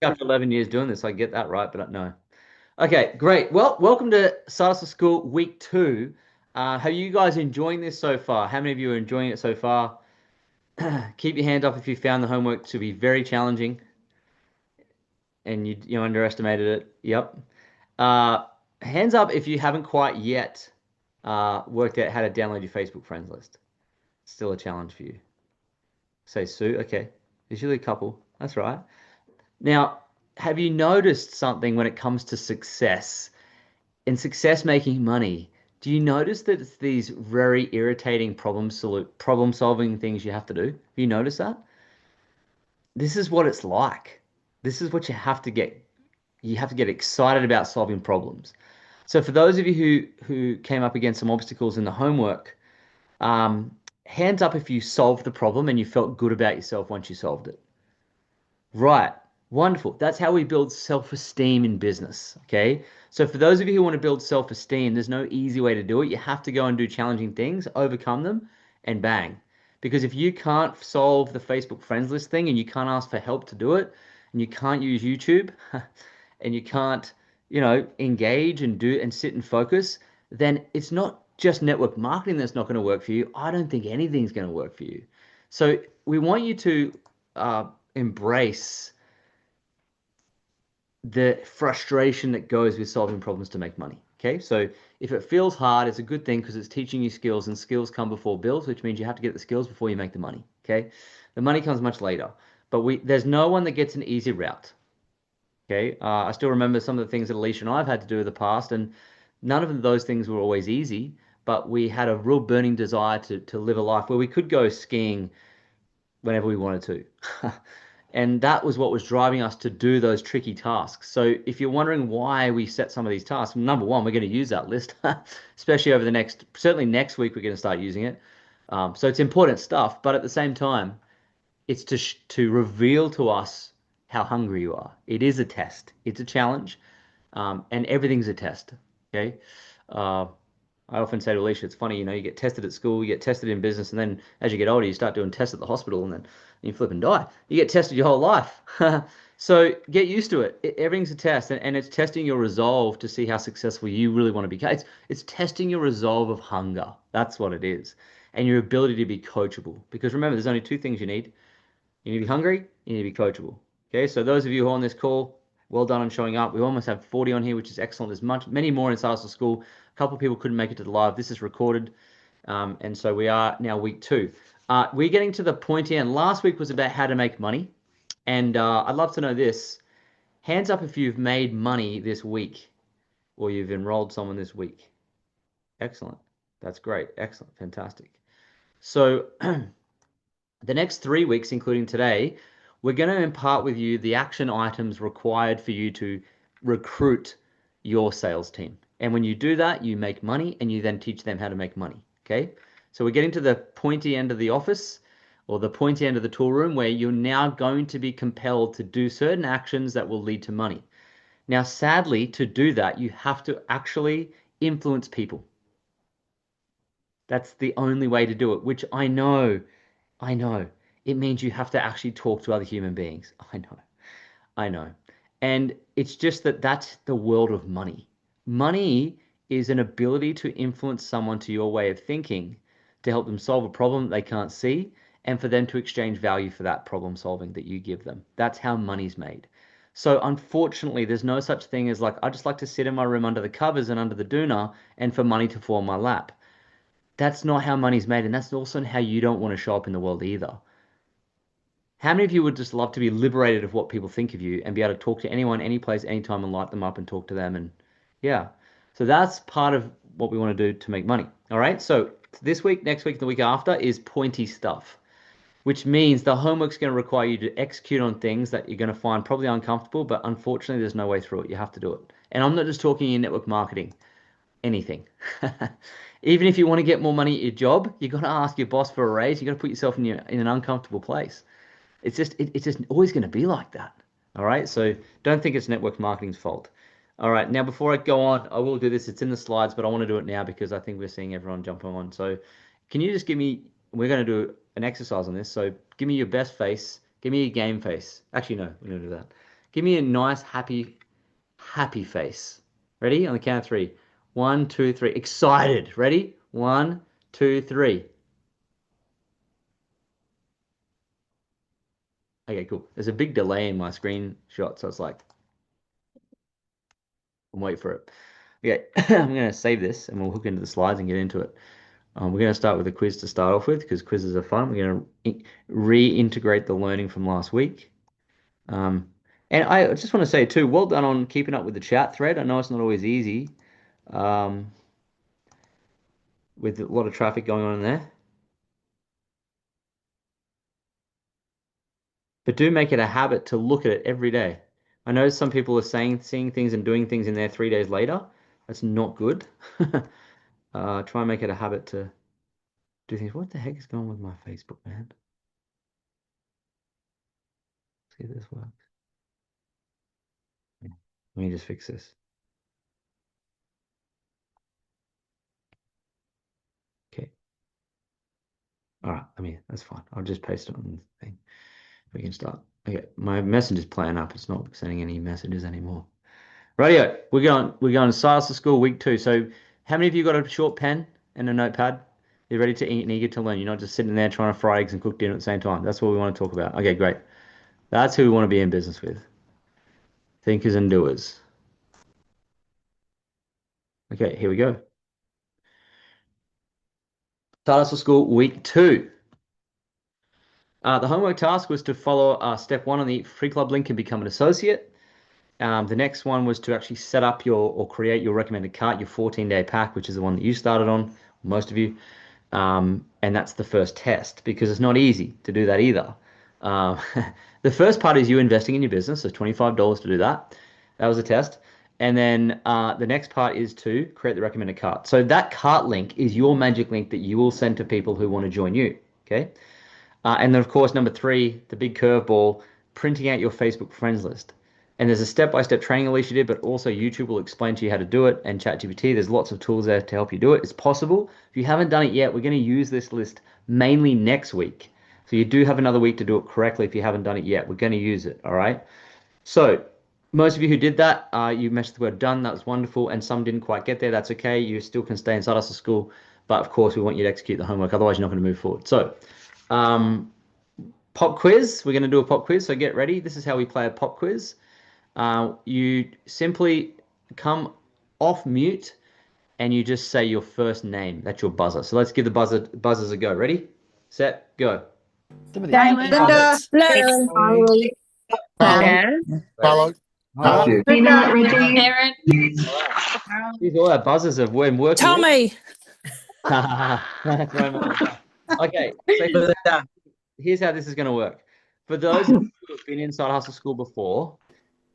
After 11 years doing this, I get that right, but no. Okay, great. Well, welcome to Start of School Week 2. Have you guys enjoying this so far? How many of you are enjoying it so far? Keep your hand up if you found the homework to be very challenging and you underestimated it. Yep. Uh, Hands up if you haven't quite yet worked out how to download your Facebook friends list. Still a challenge for you. Say Sue. Okay. There's usually a couple. That's right. Now, have you noticed something when it comes to success? In success making money, do you notice that it's these very irritating problem solving things you have to do? Have you noticed that? This is what it's like. This is what you have to get excited about solving problems. So for those of you who came up against some obstacles in the homework, um, hands up if you solved the problem and you felt good about yourself once you solved it. Right. Wonderful. That's how we build self-esteem in business. Okay. So for those of you who want to build self-esteem, there's no easy way to do it. You have to go and do challenging things, overcome them, and bang. Because if you can't solve the Facebook friends list thing and you can't ask for help to do it, and you can't use YouTube, and you can't, engage and do and sit and focus, then it's not just network marketing that's not going to work for you. I don't think anything's going to work for you. So we want you to uh, embrace the frustration that goes with solving problems to make money. Okay, so if it feels hard, it's a good thing because it's teaching you skills, and skills come before bills, which means you have to get the skills before you make the money. Okay, the money comes much later, but there's no one that gets an easy route. Okay, I still remember some of the things that Alicia and I have had to do in the past, and none of those things were always easy. But we had a real burning desire to live a life where we could go skiing whenever we wanted to. And that was what was driving us to do those tricky tasks. So if you're wondering why we set some of these tasks, number one, we're going to use that list, especially over the certainly next week, we're going to start using it. So it's important stuff, but at the same time, it's to reveal to us how hungry you are. It is a test. It's a challenge, and everything's a test. Okay. Uh, I often say to Alicia, it's funny, you get tested at school, you get tested in business, and then as you get older, you start doing tests at the hospital, and then you flip and die. You get tested your whole life. So get used to it. Everything's a test, and it's testing your resolve to see how successful you really want to become. It's testing your resolve of hunger. That's what it is, and your ability to be coachable. Because remember, there's only two things you need. You need to be hungry, you need to be coachable. Okay, so those of you who are on this call, well done on showing up. We almost have 40 on here, which is excellent. There's many more in Sales to School. A couple of people couldn't make it to the live. This is recorded. And so we are now week 2. We're getting to the pointy end. Last week was about how to make money. And I'd love to know this. Hands up if you've made money this week or you've enrolled someone this week. Excellent. That's great. Excellent. Fantastic. So the next 3 weeks, including today, we're going to impart with you the action items required for you to recruit your sales team. And when you do that, you make money and you then teach them how to make money. Okay. So we're getting to the pointy end of the office or the pointy end of the tool room where you're now going to be compelled to do certain actions that will lead to money. Now, sadly, to do that, you have to actually influence people. That's the only way to do it, which I know. It means you have to actually talk to other human beings. I know. I know. And it's just that that's the world of money. Money is an ability to influence someone to your way of thinking to help them solve a problem that they can't see and for them to exchange value for that problem solving that you give them. That's how money's made. So unfortunately, there's no such thing as like, I just like to sit in my room under the covers and under the doona and for money to fall in my lap. That's not how money's made, and that's also how you don't want to show up in the world either. How many of you would just love to be liberated of what people think of you and be able to talk to anyone, any place, anytime, and light them up and talk to them? And yeah, so that's part of what we want to do to make money. All right. So this week, next week, the week after is pointy stuff, which means the homework's going to require you to execute on things that you're going to find probably uncomfortable, but unfortunately, there's no way through it. You have to do it. And I'm not just talking in network marketing, anything. Even if you want to get more money at your job, you got to ask your boss for a raise. You got to put yourself in an uncomfortable place. It's just always going to be like that. All right. So don't think it's network marketing's fault. All right. Now, before I go on, I will do this. It's in the slides, but I want to do it now because I think we're seeing everyone jumping on. So can you just give me, we're going to do an exercise on this. So give me your best face. Give me a game face. Actually, no, we're gonna do that. Give me a nice, happy face. Ready? On the count of three. 1, 2, 3. Excited. Ready? 1, 2, 3. Okay, cool. There's a big delay in my screenshot, so it's like I'm waiting for it. Okay, I'm gonna save this and we'll hook into the slides and get into it. We're going to start with a quiz to start off with because quizzes are fun. We're going to reintegrate the learning from last week. And I just want to say too, well done on keeping up with the chat thread. I know it's not always easy with a lot of traffic going on in there. But do make it a habit to look at it every day. I know some people are seeing things and doing things in there 3 days later. That's not good. Try and make it a habit to do things. What the heck is going on with my Facebook, man? See if this works. Let me just fix this. Okay. All right. I mean, that's fine. I'll just paste it on the thing. We can start. Okay. My message is playing up. It's not sending any messages anymore. Rightio. We're going science to school week 2. So how many of you got a short pen and a notepad? You're ready to eat and eager to learn. You're not just sitting there trying to fry eggs and cook dinner at the same time. That's what we want to talk about. Okay, great. That's who we want to be in business with. Thinkers and doers. Okay, here we go. Start for school week 2. The homework task was to follow step 1 on the free club link and become an associate. The next one was to actually set up or create your recommended cart, your 14-day pack, which is the one that you started on, most of you. And that's the first test because it's not easy to do that either. The first part is you investing in your business, so $25 to do that. That was a test. And then the next part is to create the recommended cart. So that cart link is your magic link that you will send to people who want to join you. Okay. And then, of course, number 3, the big curveball, printing out your Facebook friends list. And there's a step-by-step training Alicia did, but also YouTube will explain to you how to do it. And ChatGPT, there's lots of tools there to help you do it. It's possible. If you haven't done it yet, we're going to use this list mainly next week. So you do have another week to do it correctly if you haven't done it yet. We're going to use it, all right? So most of you who did that, you mentioned the word done. That was wonderful. And some didn't quite get there. That's okay. You still can stay inside us at school. But, of course, we want you to execute the homework. Otherwise, you're not going to move forward. So pop quiz. We're going to do a pop quiz. So get ready. This is how we play a pop quiz. You simply come off mute and you just say your first name. That's your buzzer. So let's give the buzzers a go. Ready, set, go. Linda. Follow. Peanut, Reggie. Aaron. These all our buzzers have been working. Tommy. That's very much. Okay, so here's how this is going to work. For those of you who have been inside Hustle School before,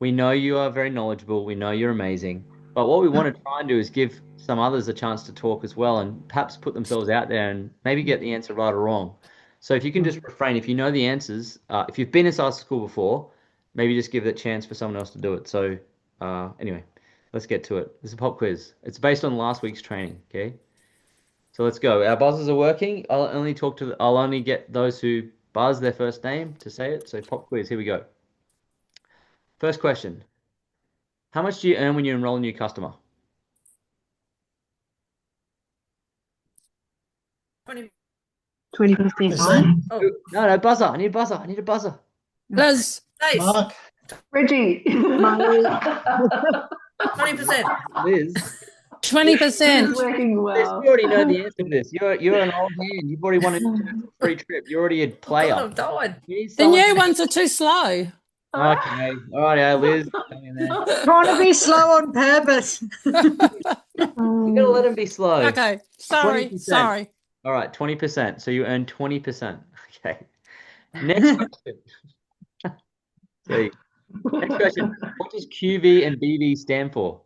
we know you are very knowledgeable. We know you're amazing. But what we want to try and do is give some others a chance to talk as well and perhaps put themselves out there and maybe get the answer right or wrong. So if you can just refrain, if you know the answers, if you've been inside school before, maybe just give it a chance for someone else to do it. So anyway, let's get to it. This is a pop quiz. It's based on last week's training, okay? So let's go. Our buzzers are working. I'll only get those who buzz their first name to say it. So pop quiz, here we go. First question. How much do you earn when you enroll a new customer? 20%. No, buzzer. I need a buzzer. I need a buzzer. Liz. Mark. Reggie. 20%. Liz. 20%. Working Liz, well. you already know the answer to this. You're an old hand. You've already won a free trip. You're already a player. I'm died. The new ones are too slow. Okay. All right, Liz. Hang in there. Trying to be slow on purpose. You gotta let him be slow. Okay. Sorry. 20%. Sorry. All right, 20%. So you earn 20%. Okay. Next question. See. Next question. What does QV and BV stand for?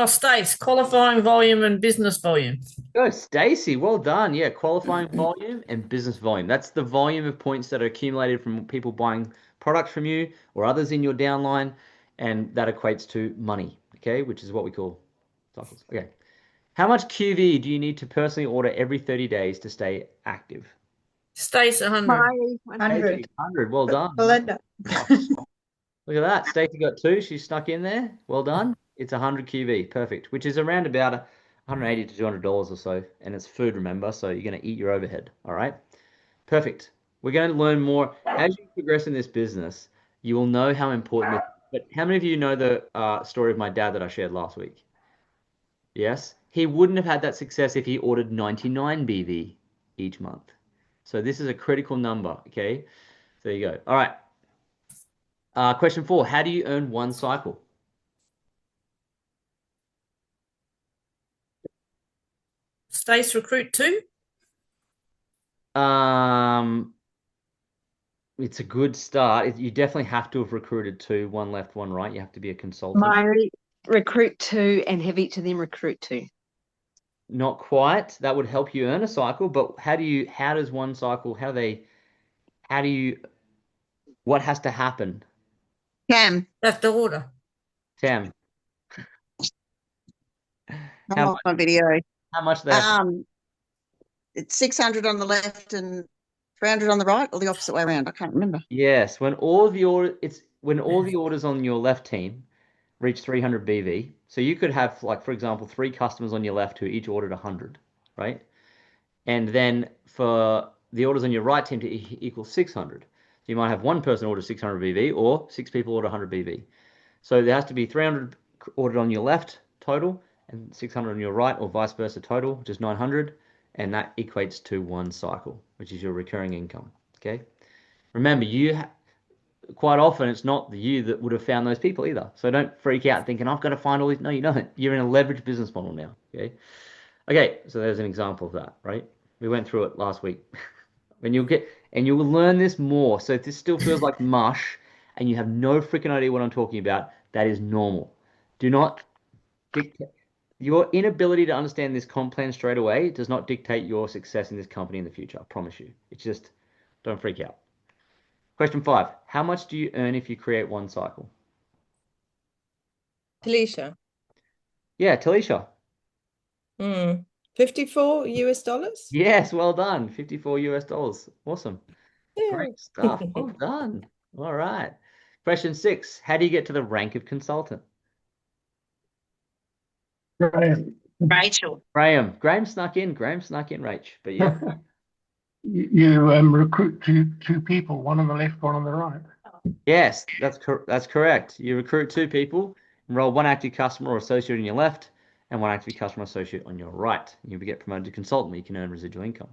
Stace, qualifying volume and business volume. Go, Stacy. Well done. Yeah, qualifying volume and business volume. That's the volume of points that are accumulated from people buying products from you or others in your downline, and that equates to money, okay, which is what we call cycles. Okay. How much QV do you need to personally order every 30 days to stay active? Stace 100. Mary, 100. 100. Well done. Belinda. Look at that. Stacey got 2. She snuck in there. Well done. It's 100 QV. Perfect. Which is around about $180 to $200 or so. And it's food, remember. So you're going to eat your overhead. All right. Perfect. We're going to learn more. As you progress in this business, you will know how important it is. But how many of you know the story of my dad that I shared last week? Yes. He wouldn't have had that success if he ordered 99 BV each month. So this is a critical number. Okay. So there you go. All right. Question 4. How do you earn one cycle? Stace recruit 2. It's a good start. You definitely have to have recruited 2, one left, one right. You have to be a consultant. Mary, recruit 2 and have each of them recruit 2. Not quite. That would help you earn a cycle, but how does one cycle, what has to happen? Cam. Have to order. Tam, I'm how off my video. much they have to It's 600 on the left and 300 on the right, or the opposite way around. I can't remember. Yes, when all the orders on your left team reach 300 BV, so you could have, like, for example, 3 customers on your left who each ordered 100, right? And then for the orders on your right team to equal 600. So you might have one person order 600 BV or 6 people order 100 BV. So there has to be 300 ordered on your left total and 600 on your right, or vice versa total, which is 900. And that equates to one cycle, which is your recurring income. Okay. Remember, quite often it's not you that would have found those people either. So don't freak out thinking, I've got to find all these. No, you don't. You're in a leveraged business model now. Okay. Okay. So there's an example of that, right? We went through it last week. And you will learn this more. So if this still feels like mush and you have no freaking idea what I'm talking about, that is normal. Do not dictate. Your inability to understand this comp plan straight away does not dictate your success in this company in the future. I promise you. It's just, don't freak out. Question 5. How much do you earn if you create one cycle? Talisha. Yeah, Talisha. 54 US dollars? Yes, well done. 54 US dollars. Awesome. Yeah. Great stuff. Well done. All right. Question 6. How do you get to the rank of consultant? Graham, Rachel. Graham snuck in. Rach. But yeah. you recruit two people, one on the left, one on the right. Yes, that's correct. You recruit 2 people, enroll 1 active customer or associate on your left, and 1 active customer associate on your right. You'll get promoted to consultant where you can earn residual income.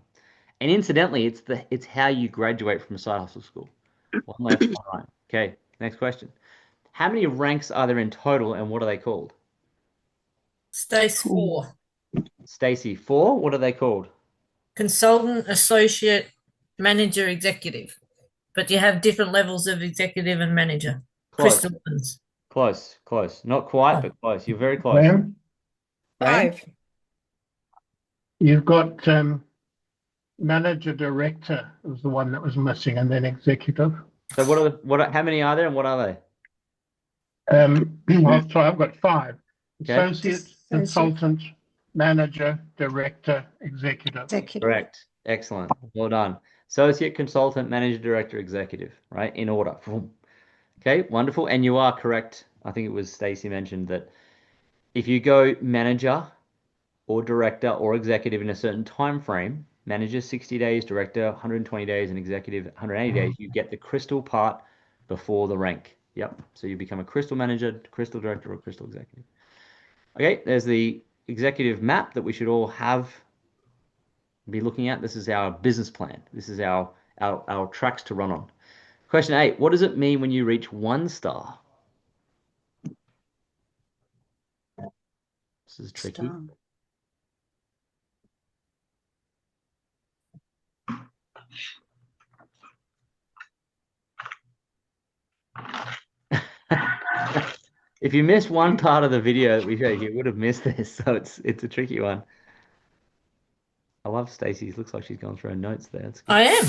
And incidentally, it's how you graduate from a side hustle school. 1 left, 1 right. Okay, next question. How many ranks are there in total, and what are they called? Stace 4. Stacey, 4. What are they called? Consultant, associate, manager, executive. But you have different levels of executive and manager. Close. Crystal ones. Close. Not quite, but close. You're very close. Graham, 5. you've got manager, director was the one that was missing, and then executive. So how many are there, and what are they? Well, sorry, I've got 5. Okay. Associate, consultant, manager, director, executive. Correct. Excellent. Well done. Associate, consultant, manager, director, executive, right? In order. Okay, wonderful. And you are correct. I think it was Stacey mentioned that if you go manager or director or executive in a certain time frame, manager 60 days, director 120 days, and executive 180 days, you get the crystal part before the rank. Yep. So you become a crystal manager, crystal director, or crystal executive. Okay, there's the executive map that we should all be looking at. This is our business plan. This is our tracks to run on. Question 8. What does it mean when you reach 1 star? This is tricky. If you missed one part of the video that we showed, you would have missed this. So it's a tricky one. I love Stacey's. Looks like she's gone through her notes there. I am.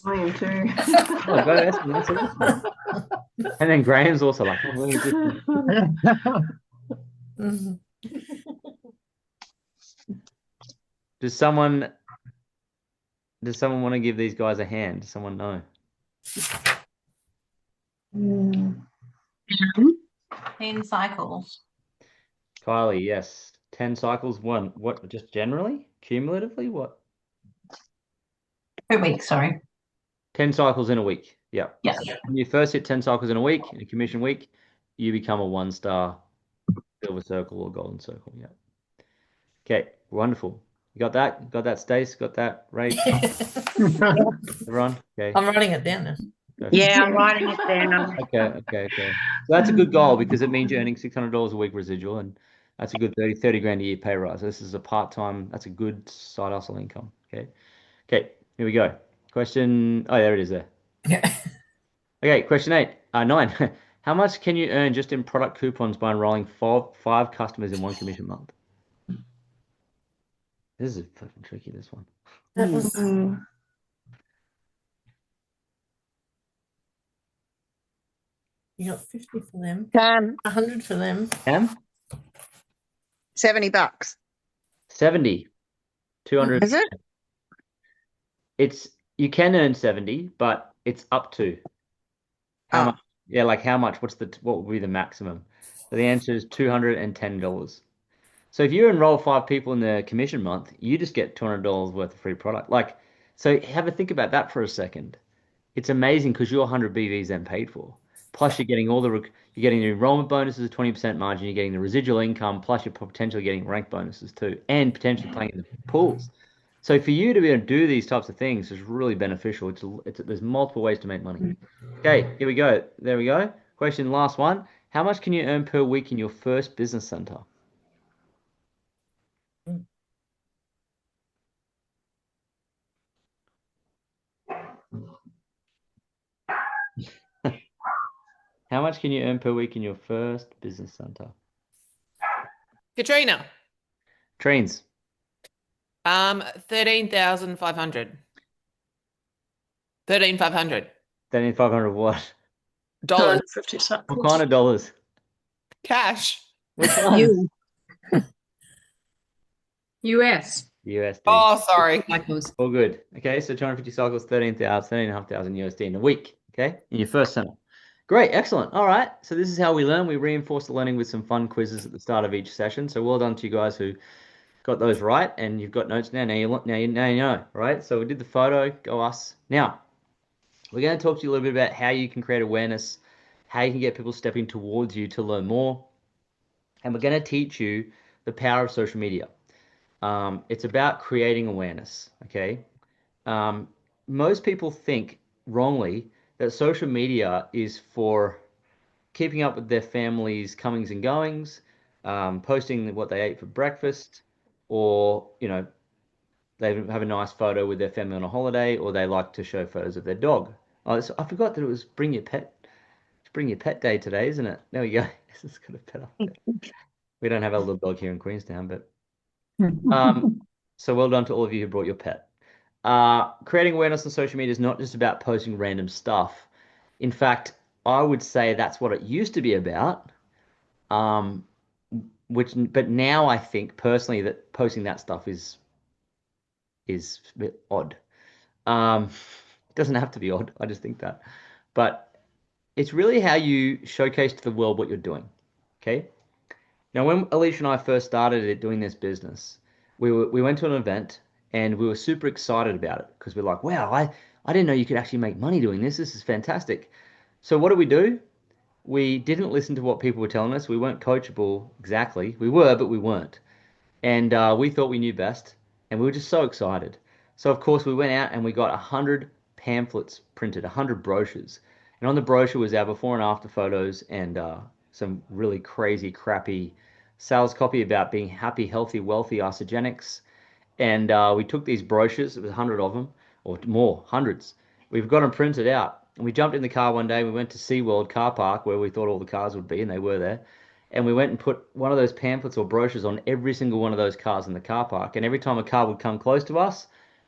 I am too. Oh, go ask them. That's awesome. And then Graham's also like, oh, Mhm. Does someone want to give these guys a hand? Does someone know? 10 cycles. Kylie, yes. 10 cycles, one. What, just generally? Cumulatively? What? Per week, sorry. 10 cycles in a week. Yeah. Yes. When you first hit 10 cycles in a week, in a commission week, you become a 1-star silver circle or golden circle. Yeah. Okay, wonderful. You got that? You got that, Stace? Got that, Ray? Everyone? Okay. I'm writing it down now. Go for it. Yeah, I'm writing it down. Okay. So that's a good goal because it means you're earning $600 a week residual, and that's a good 30 grand a year pay rise. This is a part-time, that's a good side hustle income. Okay, here we go. Question, oh, there it is there. Yeah. Okay, question 9. How much can you earn just in product coupons by enrolling five customers in one commission month? This is fucking tricky, this one. That was you got 50 for them, 100 for them. Cam? $70. 70. 200. Is it? It's, you can earn 70, but it's up to. How Oh. much? Yeah, like how much? What would be the maximum? So the answer is $210. So if you enroll 5 people in the commission month, you just get $200 worth of free product. Like, so have a think about that for a second. It's amazing because your 100 BVs then paid for. Plus you're getting you're getting the enrollment bonuses, 20% margin, you're getting the residual income, plus you're potentially getting rank bonuses too, and potentially playing in the pools. So for you to be able to do these types of things is really beneficial. There's multiple ways to make money. Okay, here we go. There we go. Question, last one. How much can you earn per week in your first business center? How much can you earn per week in your first business center? Katrina, Trains. 13,500. 13,500 $13,500 what? dollars. What kind of dollars? Cash. Which one? US. USD. Oh, sorry. Cycles. All good. Okay, so 250 cycles, 13,500 USD in a week. Okay, in your first center. Great, excellent. All right, so this is how we learn. We reinforce the learning with some fun quizzes at the start of each session. So well done to you guys who got those right, and you've got notes now. Now you know, right? So we did the photo. Go us. Now we're going to talk to you a little bit about how you can create awareness, how you can get people stepping towards you to learn more, and we're going to teach you the power of social media. It's about creating awareness. Okay. Most people think wrongly that social media is for keeping up with their family's comings and goings, posting what they ate for breakfast, or they have a nice photo with their family on a holiday, or they like to show photos of their dog. Oh, I forgot that it was bring your pet. It's bring your pet day today, isn't it? There we go. This is got a pet up there. We don't have a little dog here in Queenstown, but so well done to all of you who brought your pet. Creating awareness on social media is not just about posting random stuff. In fact, I would say that's what it used to be about. But now I think personally that posting that stuff is a bit odd. It doesn't have to be odd. I just think that, but it's really how you showcase to the world what you're doing. Okay. Now, when Alicia and I first started doing this business, we went to an event and we were super excited about it because we're like, wow, I didn't know you could actually make money doing this. This is fantastic. So what did we do? We didn't listen to what people were telling us. We weren't coachable exactly. We were, but we weren't. And we thought we knew best. And we were just so excited. So, of course, we went out and we got 100 pamphlets printed, 100 brochures. And on the brochure was our before and after photos and some really crazy, crappy sales copy about being happy, healthy, wealthy, isogenics. And we took these brochures, it was 100 of them, or more, hundreds. We've got them printed out. And we jumped in the car one day, we went to SeaWorld car park where we thought all the cars would be, and they were there. And we went and put one of those pamphlets or brochures on every single one of those cars in the car park. And every time a car would come close to us,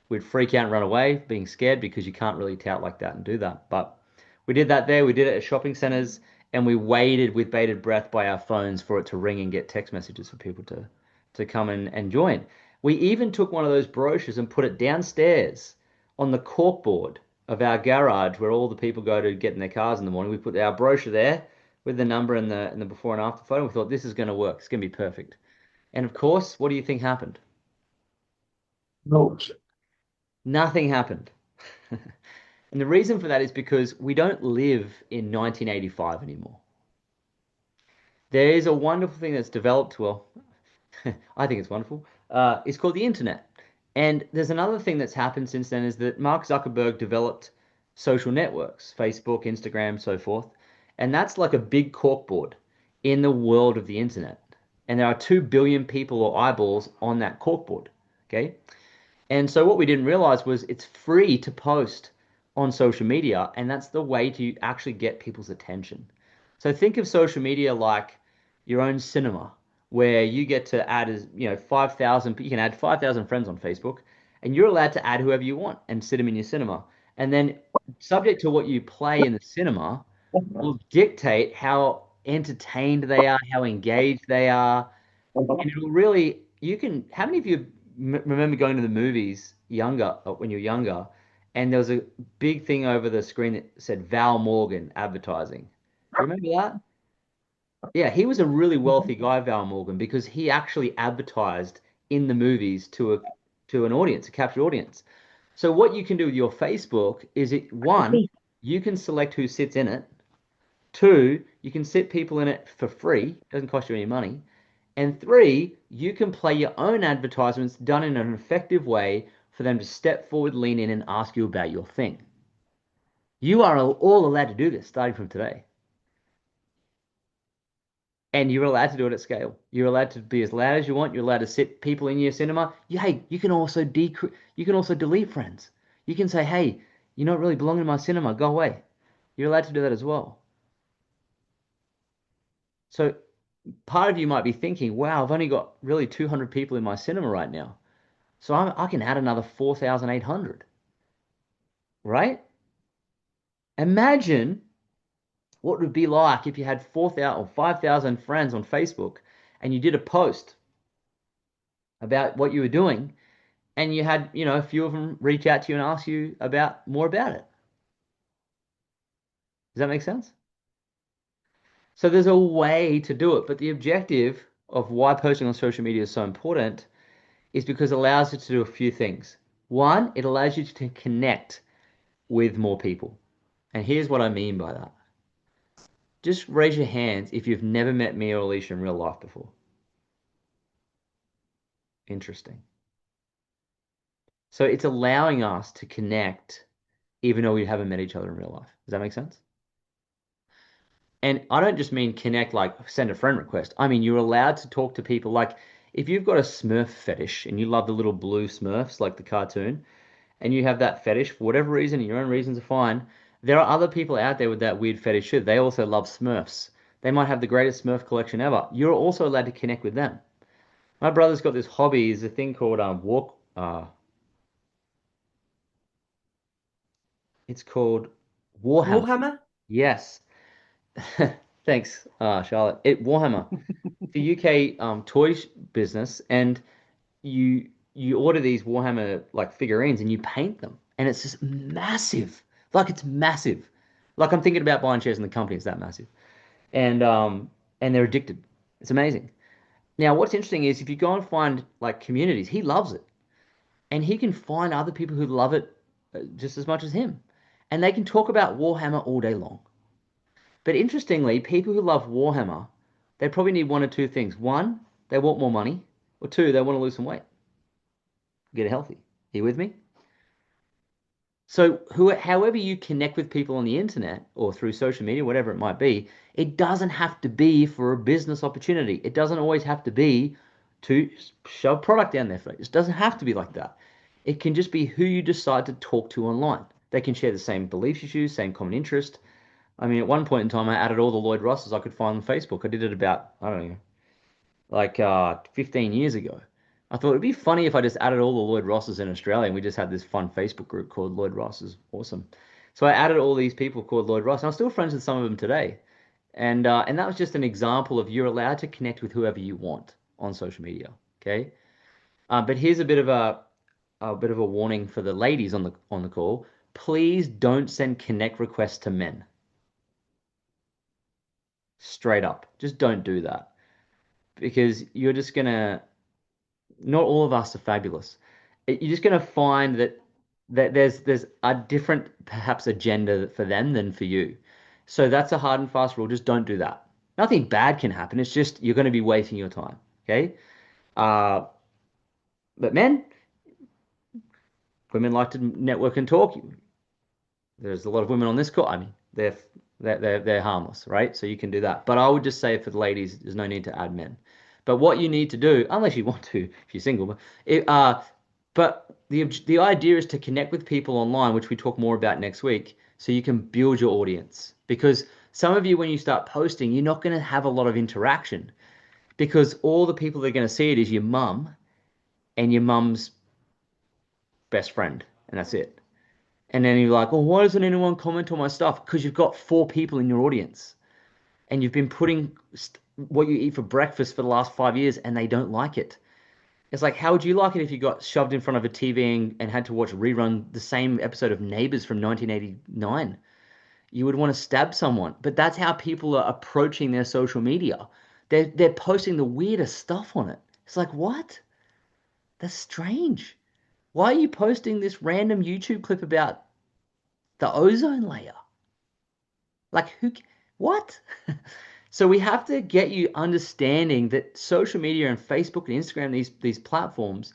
we'd freak out and run away, being scared because you can't really tout like that and do that. But we did that there. We did it at shopping centers, and we waited with bated breath by our phones for it to ring and get text messages for people to come and join. We even took one of those brochures and put it downstairs on the corkboard of our garage where all the people go to get in their cars in the morning. We put our brochure there with the number and the before and after photo. We thought this is going to work. It's going to be perfect. And of course, what do you think happened? No, Nothing happened. And the reason for that is because we don't live in 1985 anymore. There is a wonderful thing that's developed, well, I think it's wonderful. It's called the internet. And there's another thing that's happened since then is that Mark Zuckerberg developed social networks, Facebook, Instagram, so forth. And that's like a big corkboard in the world of the internet. And there are 2 billion people or eyeballs on that corkboard. Okay. And so what we didn't realize was it's free to post on social media, and that's the way to actually get people's attention. So think of social media like your own cinema, where you get to add as, 5,000, you can add 5,000 friends on Facebook, and you're allowed to add whoever you want and sit them in your cinema. And then subject to what you play in the cinema will dictate how entertained they are, how engaged they are, and it'll really, how many of you remember going to the movies when you're younger, and there was a big thing over the screen that said Val Morgan advertising? Do you remember that? Yeah, he was a really wealthy guy, Val Morgan, because he actually advertised in the movies to an audience, a captured audience. So what you can do with your Facebook is one, you can select who sits in it. Two, you can sit people in it for free, doesn't cost you any money. And three, you can play your own advertisements done in an effective way for them to step forward, lean in, and ask you about your thing. You are all allowed to do this starting from today. And you're allowed to do it at scale. You're allowed to be as loud as you want. You're allowed to sit people in your cinema. Hey, you can also delete friends. You can say, hey, you're not really belonging in my cinema. Go away. You're allowed to do that as well. So part of you might be thinking, wow, I've only got really 200 people in my cinema right now. So I can add another 4,800, right? Imagine what it would be like if you had 4,000 or 5,000 friends on Facebook and you did a post about what you were doing and you had, a few of them reach out to you and ask you more about it. Does that make sense? So there's a way to do it, but the objective of why posting on social media is so important is because it allows you to do a few things. One, it allows you to connect with more people. And here's what I mean by that. Just raise your hands if you've never met me or Alicia in real life before. Interesting. So it's allowing us to connect even though we haven't met each other in real life. Does that make sense? And I don't just mean connect like send a friend request. I mean, you're allowed to talk to people like if you've got a Smurf fetish and you love the little blue Smurfs like the cartoon, and you have that fetish for whatever reason, and your own reasons are fine, there are other people out there with that weird fetish too. They also love Smurfs. They might have the greatest Smurf collection ever. You're also allowed to connect with them. My brother's got this hobby, is a thing called it's called Warhammer. Warhammer? Yes. Thanks, Charlotte. Warhammer, the UK toy business, and you order these Warhammer like figurines and you paint them, and it's just massive. Like it's massive. Like I'm thinking about buying shares in the company. It's that massive, and they're addicted. It's amazing. Now, what's interesting is if you go and find like communities, he loves it, and he can find other people who love it just as much as him, and they can talk about Warhammer all day long. But interestingly, people who love Warhammer, they probably need one or two things. One, they want more money, or two, they want to lose some weight, get healthy. Are you with me? So however you connect with people on the internet or through social media, whatever it might be, it doesn't have to be for a business opportunity. It doesn't always have to be to shove product down their throat. It doesn't have to be like that. It can just be who you decide to talk to online. They can share the same beliefs issues, same common interest. I mean, at one point in time, I added all the Lloyd Rosses I could find on Facebook. I did it about, I don't know, like 15 years ago. I thought it'd be funny if I just added all the Lloyd Rosses in Australia and we just had this fun Facebook group called Lloyd Rosses. Awesome. So I added all these people called Lloyd Ross, and I'm still friends with some of them today. And that was just an example of you're allowed to connect with whoever you want on social media. Okay. But here's a bit of a warning for the ladies on the call. Please don't send connect requests to men. Straight up. Just don't do that. Because you're just gonna, not all of us are fabulous. You're just gonna find that there's a different perhaps agenda for them than for you. So that's a hard and fast rule. Just don't do that. Nothing bad can happen. It's just you're going to be wasting your time. Okay. Uh, but women like to network and talk. There's a lot of women on this call. I mean, they're harmless, right? So you can do that. But I would just say for the ladies, there's no need to add men. But what you need to do, unless you want to, if you're single, but the idea is to connect with people online, which we talk more about next week, so you can build your audience. Because some of you, when you start posting, you're not going to have a lot of interaction because all the people that are going to see it is your mum and your mum's best friend, and that's it. And then you're like, oh, why doesn't anyone comment on my stuff? Because you've got 4 people in your audience and you've been putting what you eat for breakfast for the last 5 years and they don't like it. It's like, how would you like it if you got shoved in front of a TV and had to watch rerun the same episode of Neighbours from 1989? You would want to stab someone. But that's how people are approaching their social media. They're posting the weirdest stuff on it. It's like, what? That's strange. Why are you posting this random YouTube clip about the ozone layer? Like, what? So we have to get you understanding that social media and Facebook and Instagram, these platforms,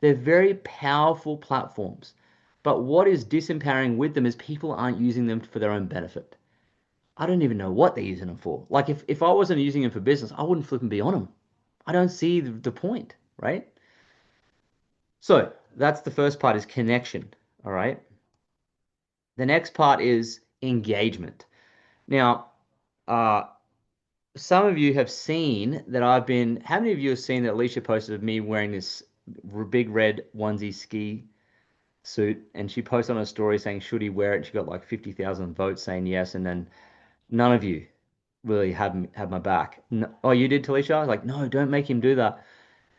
they're very powerful platforms. But what is disempowering with them is people aren't using them for their own benefit. I don't even know what they're using them for. Like if I wasn't using them for business, I wouldn't flip and be on them. I don't see the point, right? So that's the first part is connection, all right? The next part is engagement. Now, some of you have seen that how many of you have seen that Alicia posted of me wearing this big red onesie ski suit and she posted on a story saying, should he wear it? And she got like 50,000 votes saying yes. And then none of you really had my back. No, oh, you did, Talisha? I was like, no, don't make him do that.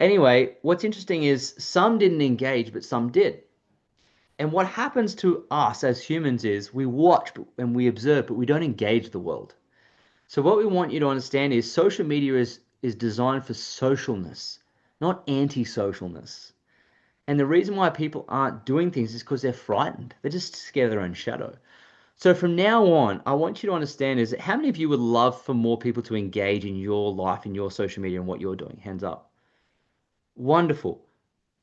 Anyway, what's interesting is some didn't engage, but some did. And what happens to us as humans is we watch and we observe, but we don't engage the world. So what we want you to understand is social media is designed for socialness, not anti-socialness. And the reason why people aren't doing things is because they're frightened. They're just scared of their own shadow. So from now on, I want you to understand is that how many of you would love for more people to engage in your life, in your social media and what you're doing? Hands up. Wonderful.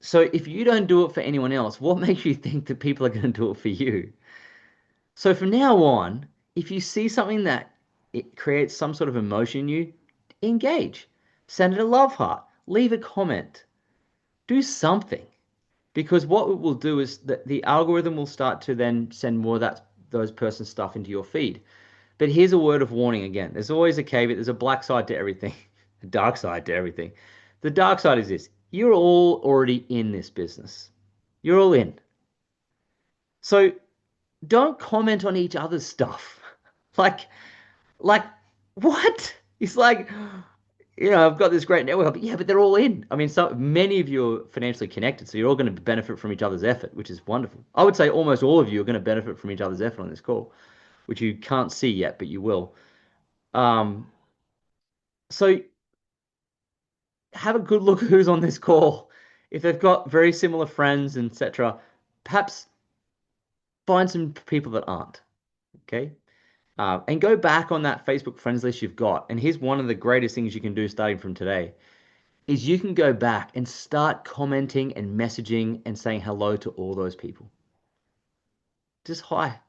So if you don't do it for anyone else, what makes you think that people are going to do it for you? So from now on, if you see something that it creates some sort of emotion in you, engage. Send it a love heart. Leave a comment. Do something. Because what it will do is that the algorithm will start to then send more of those person's stuff into your feed. But here's a word of warning again. There's always a caveat. There's a black side to everything, a dark side to everything. The dark side is this. You're all already in this business. You're all in. So don't comment on each other's stuff. Like what? It's like, I've got this great network, but yeah, but they're all in. I mean, many of you are financially connected, so you're all going to benefit from each other's effort, which is wonderful. I would say almost all of you are going to benefit from each other's effort on this call, which you can't see yet, but you will. So have a good look at who's on this call. If they've got very similar friends, etc., perhaps find some people that aren't. Okay. And go back on that Facebook friends list you've got. And here's one of the greatest things you can do starting from today is you can go back and start commenting and messaging and saying hello to all those people. Just hi.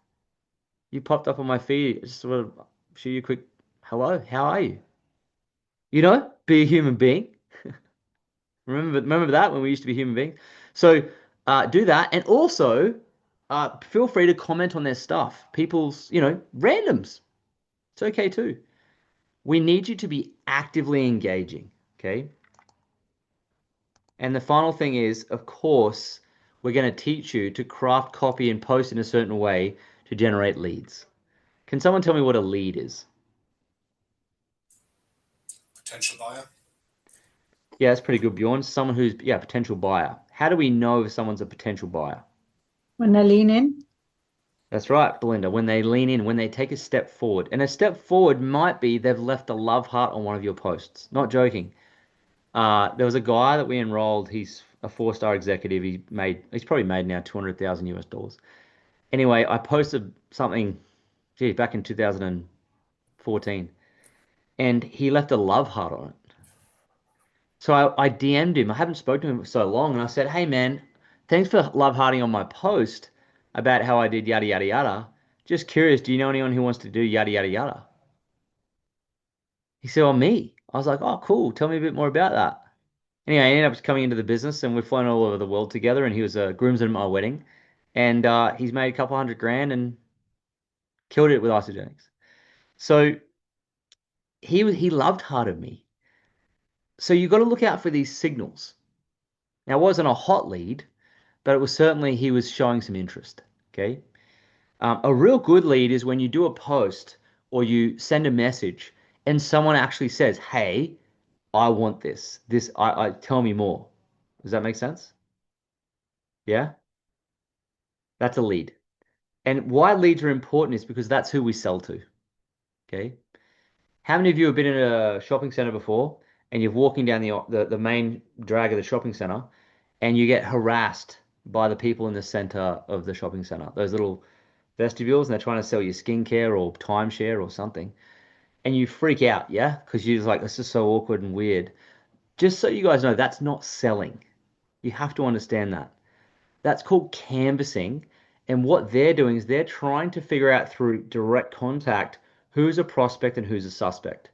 You popped up on my feed. Just sort of shoot you a quick hello. How are you? Be a human being. Remember that when we used to be human beings? So do that. And also feel free to comment on their stuff. People's, randoms. It's okay too. We need you to be actively engaging, okay? And the final thing is, of course, we're going to teach you to craft copy and post in a certain way to generate leads. Can someone tell me what a lead is? Potential buyer. Yeah, that's pretty good, Bjorn. Someone who's, yeah, potential buyer. How do we know if someone's a potential buyer? When they lean in. That's right, Belinda. When they lean in, when they take a step forward. And a step forward might be they've left a love heart on one of your posts. Not joking. There was a guy that we enrolled. He's a four-star executive. He's probably made now 200,000 US dollars. Anyway, I posted something, gee, back in 2014, and he left a love heart on it. So I DM'd him. I haven't spoken to him for so long, and I said, "Hey man, thanks for love hearting on my post about how I did yada yada yada. Just curious, do you know anyone who wants to do yada yada yada?" He said, "Oh, me." I was like, "Oh, cool. Tell me a bit more about that." Anyway, he ended up coming into the business, and we've flown all over the world together. And he was a groomsman at my wedding, and he's made a couple hundred grand and killed it with isogenics. So he loved hearted me. So you got to look out for these signals. Now, it wasn't a hot lead, but it was certainly he was showing some interest. Okay. A real good lead is when you do a post or you send a message and someone actually says, "Hey, I want this. I tell me more." Does that make sense? Yeah, that's a lead. And why leads are important is because that's who we sell to. Okay. How many of you have been in a shopping center before and you're walking down the main drag of the shopping center and you get harassed by the people in the center of the shopping center, those little vestibules, and they're trying to sell you skincare or timeshare or something, and you freak out, yeah? Because you're just like, this is so awkward and weird. Just so you guys know, that's not selling. You have to understand that. That's called canvassing. And what they're doing is they're trying to figure out through direct contact who's a prospect and who's a suspect.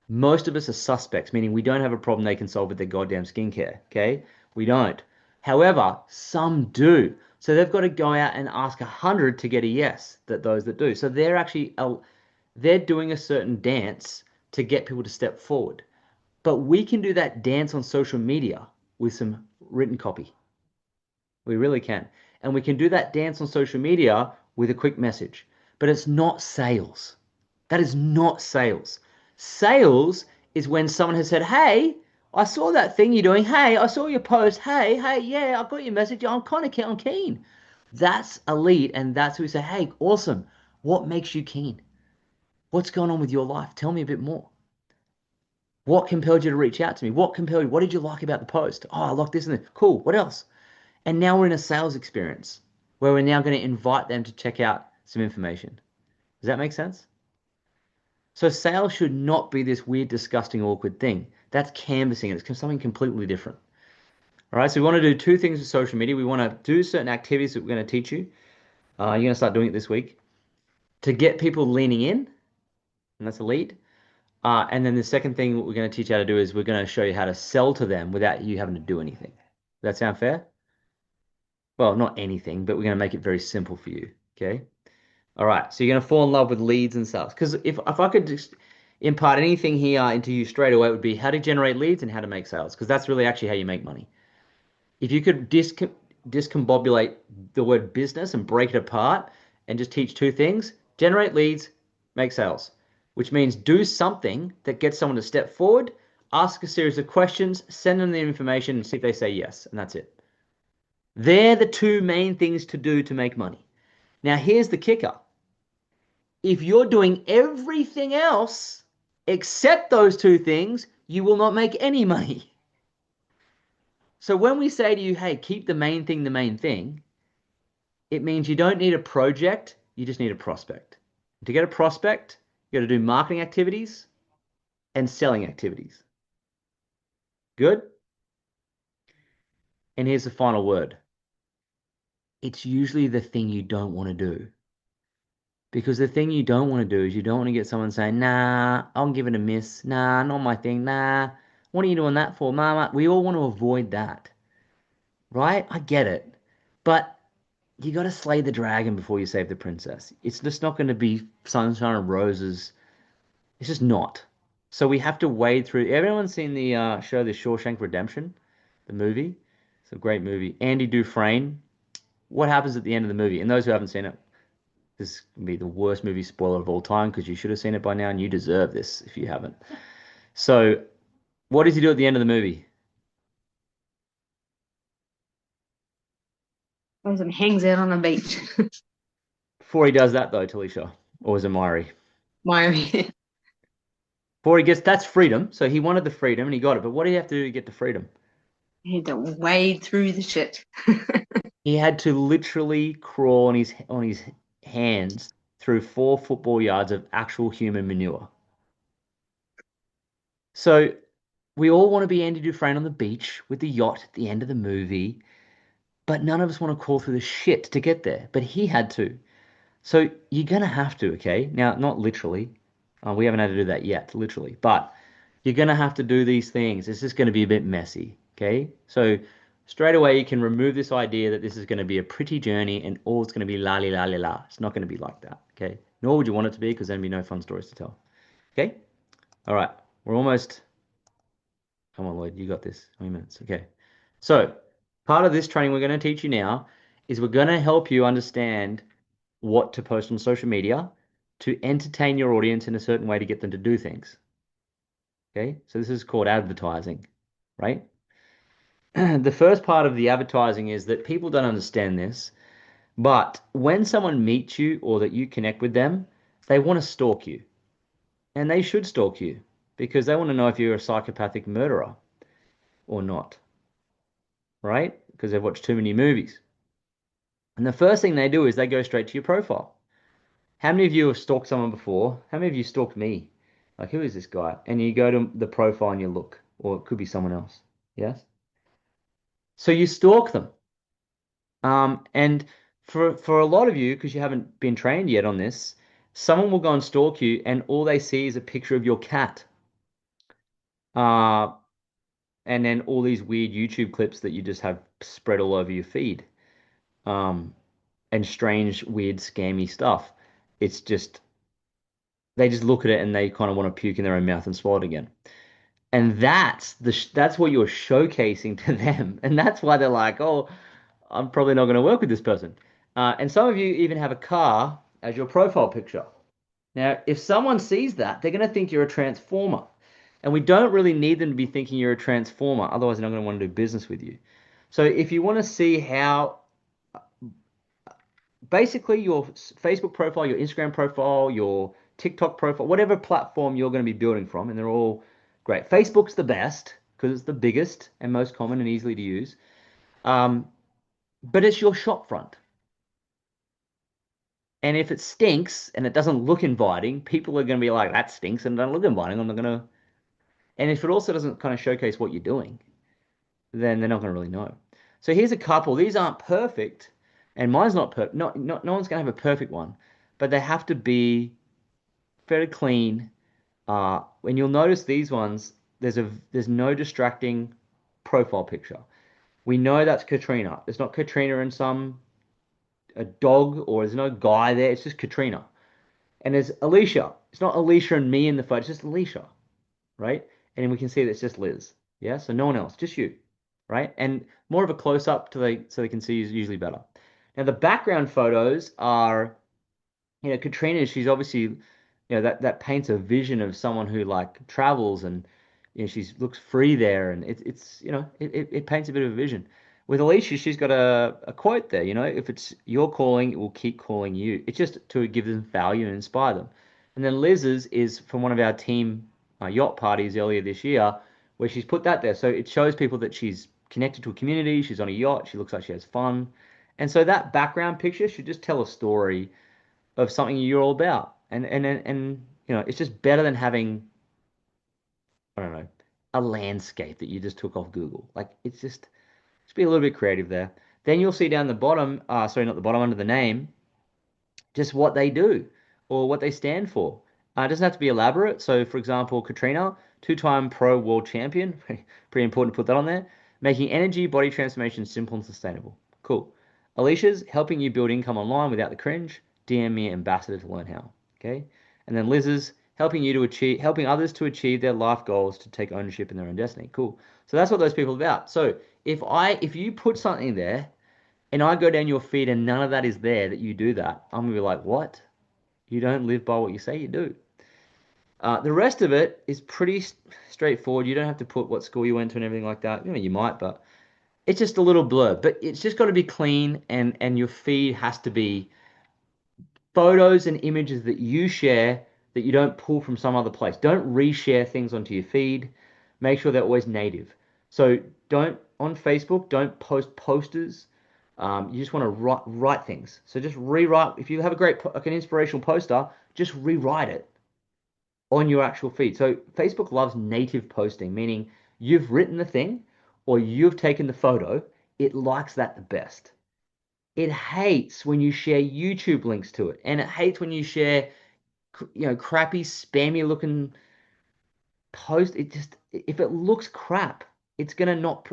Most of us are suspects, meaning we don't have a problem they can solve with their goddamn skincare. Okay? We don't. However, some do. So they've got to go out and ask 100 to get a yes, that those that do. So they're doing a certain dance to get people to step forward. But we can do that dance on social media with some written copy. We really can. And we can do that dance on social media with a quick message. But it's not sales. That is not sales. Sales is when someone has said, "Hey, I saw that thing you're doing. Hey, I saw your post. Hey, yeah, I got your message. I'm kind of I'm keen." That's a lead, and that's who we say, "Hey, awesome. What makes you keen? What's going on with your life? Tell me a bit more. What compelled you to reach out to me? What compelled you? What did you like about the post? Oh, I like this and this. Cool. What else?" And now we're in a sales experience where we're now going to invite them to check out some information. Does that make sense? So sales should not be this weird, disgusting, awkward thing. That's canvassing. It's something completely different. All right. So we want to do two things with social media. We want to do certain activities that we're going to teach you. You're going to start doing it this week to get people leaning in, and that's a lead. And then the second thing what we're going to teach you how to do is we're going to show you how to sell to them without you having to do anything. Does that sound fair? Well, not anything, but we're going to make it very simple for you. Okay. All right. So you're going to fall in love with leads and sales. Because if I could just impart anything here into you straight away, it would be how to generate leads and how to make sales. Because that's really actually how you make money. If you could discombobulate the word business and break it apart and just teach two things, generate leads, make sales, which means do something that gets someone to step forward, ask a series of questions, send them the information, and see if they say yes. And that's it. They're the two main things to do to make money. Now, here's the kicker. If you're doing everything else except those two things, you will not make any money. So when we say to you, "Hey, keep the main thing," it means you don't need a project, you just need a prospect. To get a prospect, you got to do marketing activities and selling activities. Good? And here's the final word. It's usually the thing you don't want to do. Because the thing you don't want to do is you don't want to get someone saying, "Nah, I'll give it a miss. Nah, not my thing. Nah, what are you doing that for, Mama?" We all want to avoid that, right? I get it. But you got to slay the dragon before you save the princess. It's just not going to be sunshine and roses. It's just not. So we have to wade through. Everyone's seen the show, The Shawshank Redemption, the movie? It's a great movie. Andy Dufresne. What happens at the end of the movie? And those who haven't seen it, this can be the worst movie spoiler of all time because you should have seen it by now and you deserve this if you haven't. So, what does he do at the end of the movie? Goes and hangs out on a beach. Before he does that though, Talisha, or is it Myri? Myri. Before he gets, that's freedom. So he wanted the freedom and he got it. But what do you have to do to get the freedom? He had to wade through the shit. He had to literally crawl on his hands through 4 football yards of actual human manure. So we all want to be Andy Dufresne on the beach with the yacht at the end of the movie, but none of us want to crawl through the shit to get there. But he had to. So you're gonna have to, okay? Now, not literally. We haven't had to do that yet, literally. But you're gonna have to do these things. It's just gonna be a bit messy, okay? So straight away you can remove this idea that this is gonna be a pretty journey and all it's gonna be la la la la. It's not gonna be like that, okay? Nor would you want it to be because then there'd be no fun stories to tell. Okay? All right. We're almost. Come on, Lloyd, you got this. 20 minutes. Okay. So part of this training we're going to teach you now is we're going to help you understand what to post on social media to entertain your audience in a certain way to get them to do things. Okay. So this is called advertising, right? The first part of the advertising is that people don't understand this, but when someone meets you or that you connect with them, they want to stalk you. And they should stalk you because they want to know if you're a psychopathic murderer or not, right? Because they've watched too many movies. And the first thing they do is they go straight to your profile. How many of you have stalked someone before? How many of you stalked me? Like, who is this guy? And you go to the profile and you look, or it could be someone else. Yes? So you stalk them. And for a lot of you, because you haven't been trained yet on this, someone will go and stalk you, and all they see is a picture of your cat. And then all these weird YouTube clips that you just have spread all over your feed. And strange, weird, scammy stuff. It's just, they just look at it and they kind of want to puke in their own mouth and swallow it again. And that's what you're showcasing to them. And that's why they're like, oh, I'm probably not going to work with this person. And some of you even have a car as your profile picture. Now, if someone sees that, they're going to think you're a transformer. And we don't really need them to be thinking you're a transformer. Otherwise, they're not going to want to do business with you. So if you want to see how basically your Facebook profile, your Instagram profile, your TikTok profile, whatever platform you're going to be building from, and they're all great. Facebook's the best because it's the biggest and most common and easily to use. But it's your shop front. And if it stinks and it doesn't look inviting, people are going to be like, that stinks and doesn't look inviting. I'm not going to. And if it also doesn't kind of showcase what you're doing, then they're not going to really know. So here's a couple. These aren't perfect, and mine's not perfect. No one's going to have a perfect one, but they have to be very clean. When you'll notice these ones, there's no distracting profile picture. We know that's Katrina. There's not Katrina and a dog, or there's no guy there. It's just Katrina. And there's Alicia. It's not Alicia and me in the photo. It's just Alicia, right? And we can see that it's just Liz. Yeah, so no one else, just you, right? And more of a close up so they can see you is usually better. Now the background photos are, Katrina. She's obviously, that paints a vision of someone who like travels and she looks free there, and it paints a bit of a vision. With Alicia, she's got a quote there. If it's your calling, it will keep calling you. It's just to give them value and inspire them. And then Liz's is from one of our team yacht parties earlier this year, where she's put that there. So it shows people that she's connected to a community. She's on a yacht. She looks like she has fun. And so that background picture should just tell a story of something you're all about. And it's just better than having, I don't know, a landscape that you just took off Google. Like it's just be a little bit creative there. Then you'll see down the bottom, sorry, not the bottom, under the name, just what they do or what they stand for. It doesn't have to be elaborate. So, for example, Katrina, 2-time pro world champion, pretty important to put that on there, making energy body transformation simple and sustainable. Cool. Alicia's helping you build income online without the cringe. DM me ambassador to learn how. Okay. And then Liz's helping others to achieve their life goals to take ownership in their own destiny. Cool. So that's what those people are about. So if you put something there and I go down your feed and none of that is there, that you do that, I'm gonna be like, what? You don't live by what you say you do. The rest of it is pretty straightforward. You don't have to put what school you went to and everything like that. You might, but it's just a little blur, but it's just got to be clean and your feed has to be photos and images that you share that you don't pull from some other place. Don't reshare things onto your feed. Make sure they're always native. So don't on Facebook, don't post posters. You just want to write things. So just rewrite. If you have a great like an inspirational poster, just rewrite it on your actual feed. So Facebook loves native posting, meaning you've written the thing or you've taken the photo. It likes that the best. It hates when you share YouTube links to it, and it hates when you share, crappy, spammy looking post. It just, if it looks crap, it's gonna not.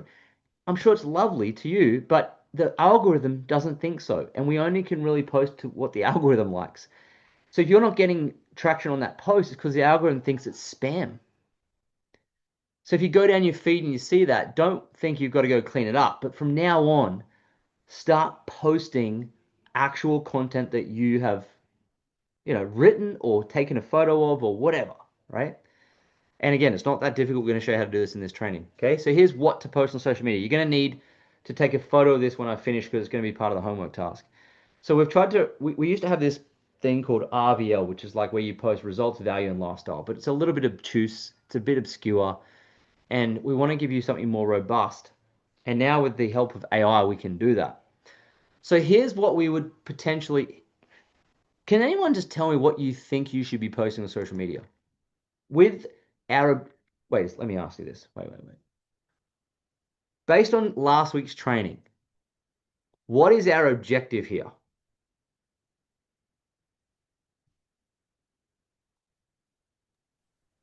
I'm sure it's lovely to you, but the algorithm doesn't think so, and we only can really post to what the algorithm likes. So if you're not getting traction on that post, it's because the algorithm thinks it's spam. So if you go down your feed and you see that, don't think you've got to go clean it up. But from now on, start posting actual content that you have, written or taken a photo of or whatever, right? And again, it's not that difficult. We're going to show you how to do this in this training. Okay, so here's what to post on social media. You're going to need to take a photo of this when I finish because it's going to be part of the homework task. So we've tried to, we used to have this thing called RVL, which is like where you post results, value, and lifestyle, but it's a little bit obtuse, it's a bit obscure, and we want to give you something more robust. And now with the help of AI, we can do that. So here's what we would potentially. Can anyone just tell me what you think you should be posting on social media? With our. Wait, let me ask you this. Wait. Based on last week's training, what is our objective here?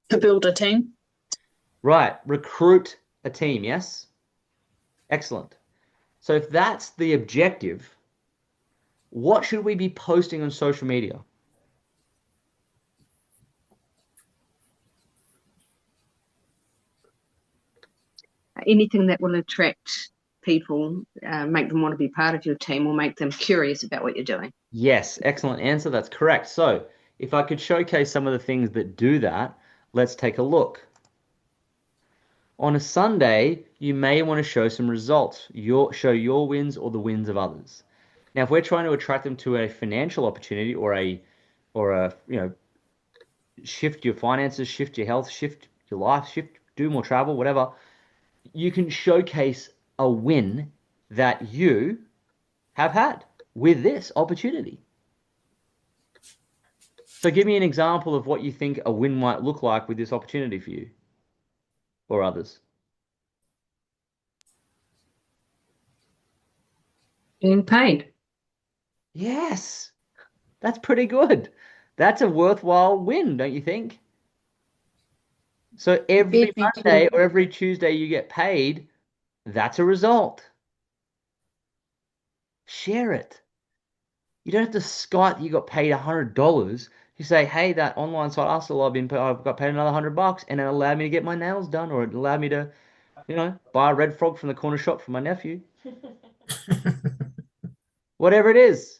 To build a team. Right, recruit a team, yes? Excellent. So if that's the objective, what should we be posting on social media? Anything that will attract people, make them want to be part of your team, or make them curious about what you're doing. Yes, excellent answer. That's correct. So if I could showcase some of the things that do that, let's take a look. On a Sunday, you may want to show some results. Show your wins or the wins of others. Now, if we're trying to attract them to a financial opportunity or a shift your finances, shift your health, shift your life, do more travel, whatever, you can showcase a win that you have had with this opportunity. So give me an example of what you think a win might look like with this opportunity for you or others. Being paid. Yes, that's pretty good. That's a worthwhile win, don't you think? So every Monday or every Tuesday you get paid, that's a result. Share it. You don't have to skite that you got paid $100. You say, hey, that online site hustle I've got paid another $100 and it allowed me to get my nails done, or it allowed me to, buy a red frog from the corner shop for my nephew. Whatever it is.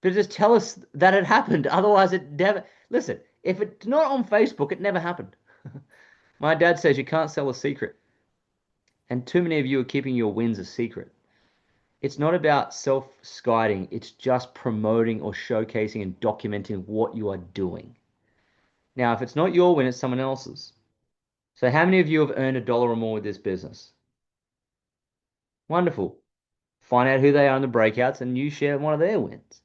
But just tell us that it happened. Otherwise, it never. Listen, if it's not on Facebook, it never happened. My dad says you can't sell a secret. And too many of you are keeping your wins a secret. It's not about self-skiting. It's just promoting or showcasing and documenting what you are doing. Now, if it's not your win, it's someone else's. So how many of you have earned $1 or more with this business? Wonderful. Find out who they are in the breakouts and you share one of their wins.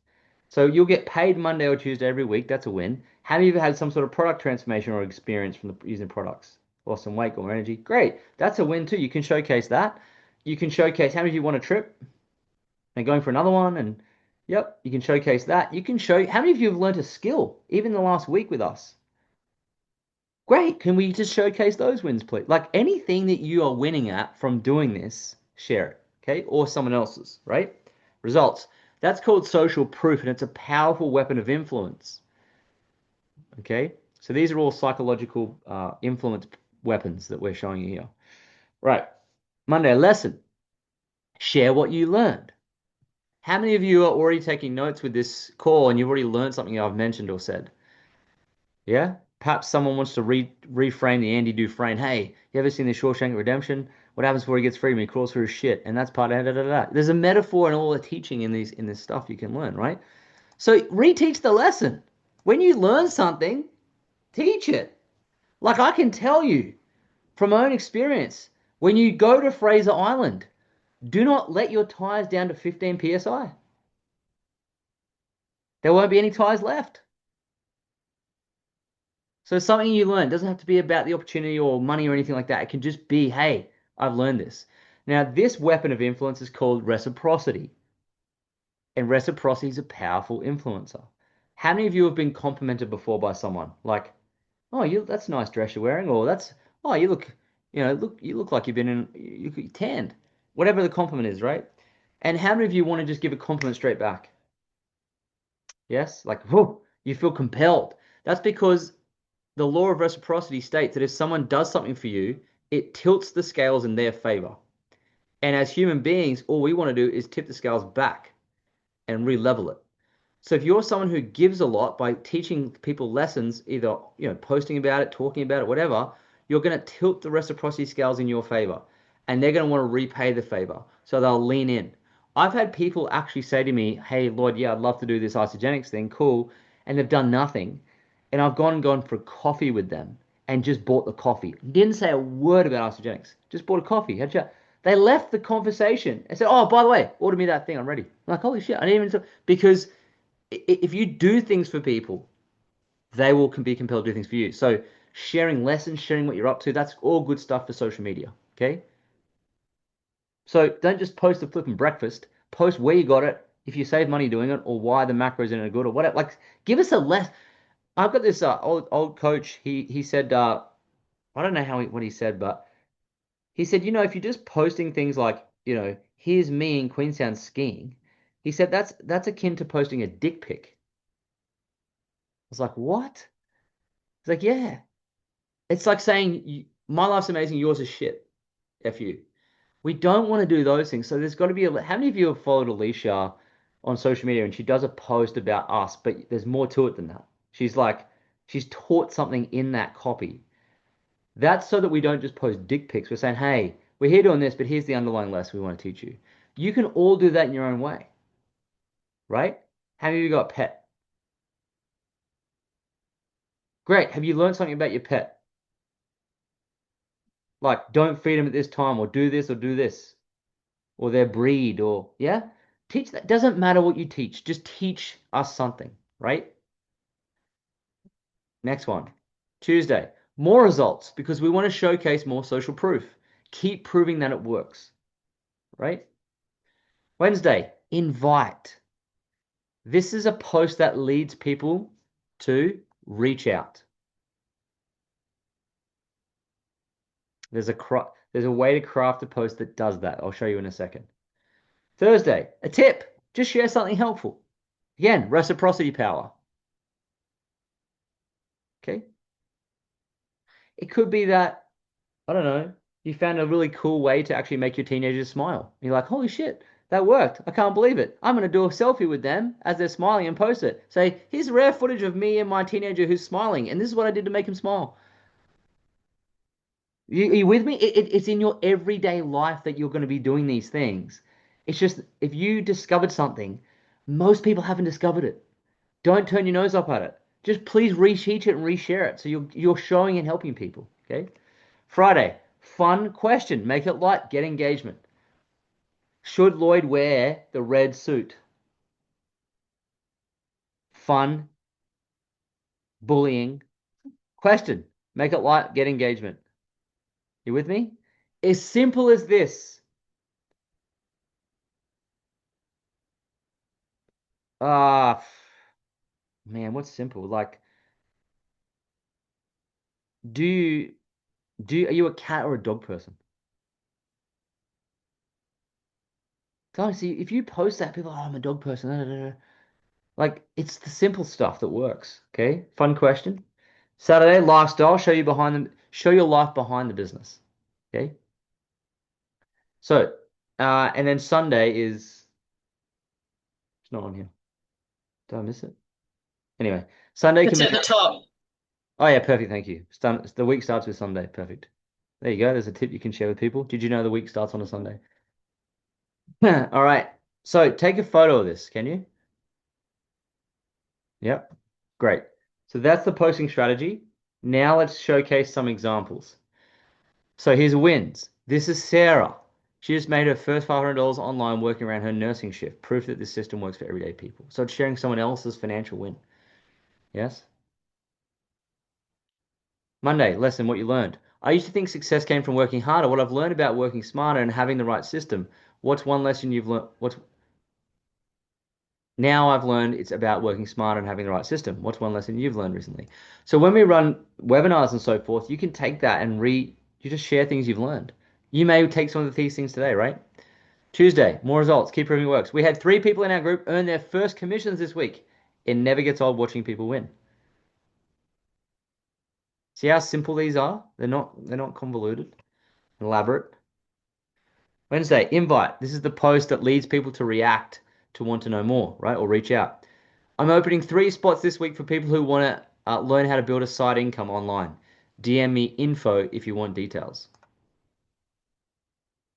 So you'll get paid Monday or Tuesday every week. That's a win. How many of you had some sort of product transformation or experience from using products? Lost some weight, got more energy. Great. That's a win too. You can showcase that. You can showcase how many of you want a trip and going for another one. And yep, you can showcase that. You can show how many of you have learned a skill even the last week with us. Great. Can we just showcase those wins, please? Like anything that you are winning at from doing this, share it. Okay. Or someone else's, right? Results. That's called social proof, and it's a powerful weapon of influence. Okay, so these are all psychological influence weapons that we're showing you here. Right, Monday lesson. Share what you learned. How many of you are already taking notes with this call and you've already learned something I've mentioned or said? Yeah? Perhaps someone wants to reframe the Andy Dufresne. Hey, you ever seen the Shawshank Redemption? What happens before he gets free when he crawls through his shit? And that's part of da, da, da, da. There's a metaphor in all the teaching in this stuff you can learn, right? So reteach the lesson. When you learn something, teach it. Like I can tell you from my own experience, when you go to Fraser Island, do not let your tires down to 15 psi. There won't be any tires left. So something you learn doesn't have to be about the opportunity or money or anything like that. It can just be, hey, I've learned this. Now, this weapon of influence is called reciprocity. And reciprocity is a powerful influencer. How many of you have been complimented before by someone? Like, oh, that's a nice dress you're wearing, or oh, you look like you've been you tanned. Whatever the compliment is, right? And how many of you want to just give a compliment straight back? Yes? Like, whoa, you feel compelled. That's because the law of reciprocity states that if someone does something for you, it tilts the scales in their favor. And as human beings, all we want to do is tip the scales back and re-level it. So if you're someone who gives a lot by teaching people lessons, either posting about it, talking about it, whatever, you're going to tilt the reciprocity scales in your favor, and they're going to want to repay the favor. So they'll lean in. I've had people actually say to me, "Hey, Lloyd, yeah, I'd love to do this isogenics thing, cool," and they've done nothing, and I've gone for coffee with them and just bought the coffee. Didn't say a word about isogenics. Just bought a coffee. They left the conversation and said, "Oh, by the way, order me that thing. I'm ready." I'm like, holy shit! I didn't even because if you do things for people, they will be compelled to do things for you. So sharing lessons, sharing what you're up to, that's all good stuff for social media. Okay. So don't just post a flipping breakfast. Post where you got it, if you save money doing it, or why the macros in it are good, or whatever. Like, give us a less. I've got this old coach. He said, I don't know what he said, but he said, if you're just posting things like, here's me in Queenstown skiing. He said that's akin to posting a dick pic. I was like, what? He's like, yeah. It's like saying my life's amazing, yours is shit. F you. We don't want to do those things. So there's got to be how many of you have followed Alicia on social media and she does a post about us, but there's more to it than that. She's taught something in that copy. That's so that we don't just post dick pics. We're saying, hey, we're here doing this, but here's the underlying lesson we want to teach you. You can all do that in your own way, right? How many of you got a pet? Great. Have you learned something about your pet? Like, don't feed them at this time, or do this, or do this, or their breed, or yeah? Teach that. Doesn't matter what you teach. Just teach us something, right? Next one. Tuesday. More results, because we want to showcase more social proof. Keep proving that it works, right? Wednesday. Invite. This is a post that leads people to reach out. There's a way to craft a post that does that. I'll show you in a second. Thursday, a tip. Just share something helpful. Again, reciprocity power. Okay. It could be that, I don't know, you found a really cool way to actually make your teenagers smile. You're like, holy shit, that worked. I can't believe it. I'm going to do a selfie with them as they're smiling and post it. Say, here's rare footage of me and my teenager who's smiling, and this is what I did to make him smile. Are you with me? It's in your everyday life that you're going to be doing these things. It's just, if you discovered something, most people haven't discovered it. Don't turn your nose up at it. Just please reteach it and reshare it. So you're showing and helping people. Okay. Friday, fun question. Make it light. Get engagement. Should Lloyd wear the red suit? Fun. Bullying. Question. Make it light. Get engagement. You with me? As simple as this. Ah, man, what's simple? Like, are you a cat or a dog person? Honestly, if you post that, people, oh, I'm a dog person. Da, da, da. Like, it's the simple stuff that works. Okay, fun question. Saturday, lifestyle. Show your life behind the business. Okay. So, and then Sunday is. It's not on here. Did I miss it? Anyway, Sunday It's can at be. the top. Oh yeah, perfect. Thank you. The week starts with Sunday. Perfect. There you go. There's a tip you can share with people. Did you know the week starts on a Sunday? All right. So take a photo of this, can you? Yep. Great. So that's the posting strategy. Now let's showcase some examples. So here's wins. This is Sarah. She just made her first $500 online working around her nursing shift. Proof that this system works for everyday people. So it's sharing someone else's financial win. Yes? Monday, lesson, what you learned. I used to think success came from working harder. What I've learned about working smarter and having the right system. What's one lesson you've learned? Now I've learned it's about working smarter and having the right system. What's one lesson you've learned recently? So when we run webinars and so forth, you can take that and you just share things you've learned. You may take some of these things today, right? Tuesday, more results. Keep proving it works. We had 3 people in our group earn their first commissions this week. It never gets old watching people win. See how simple these are? They're not convoluted, elaborate. Wednesday, invite. This is the post that leads people to react, to want to know more, right? Or reach out. I'm opening 3 spots this week for people who want to learn how to build a side income online. DM me info if you want details.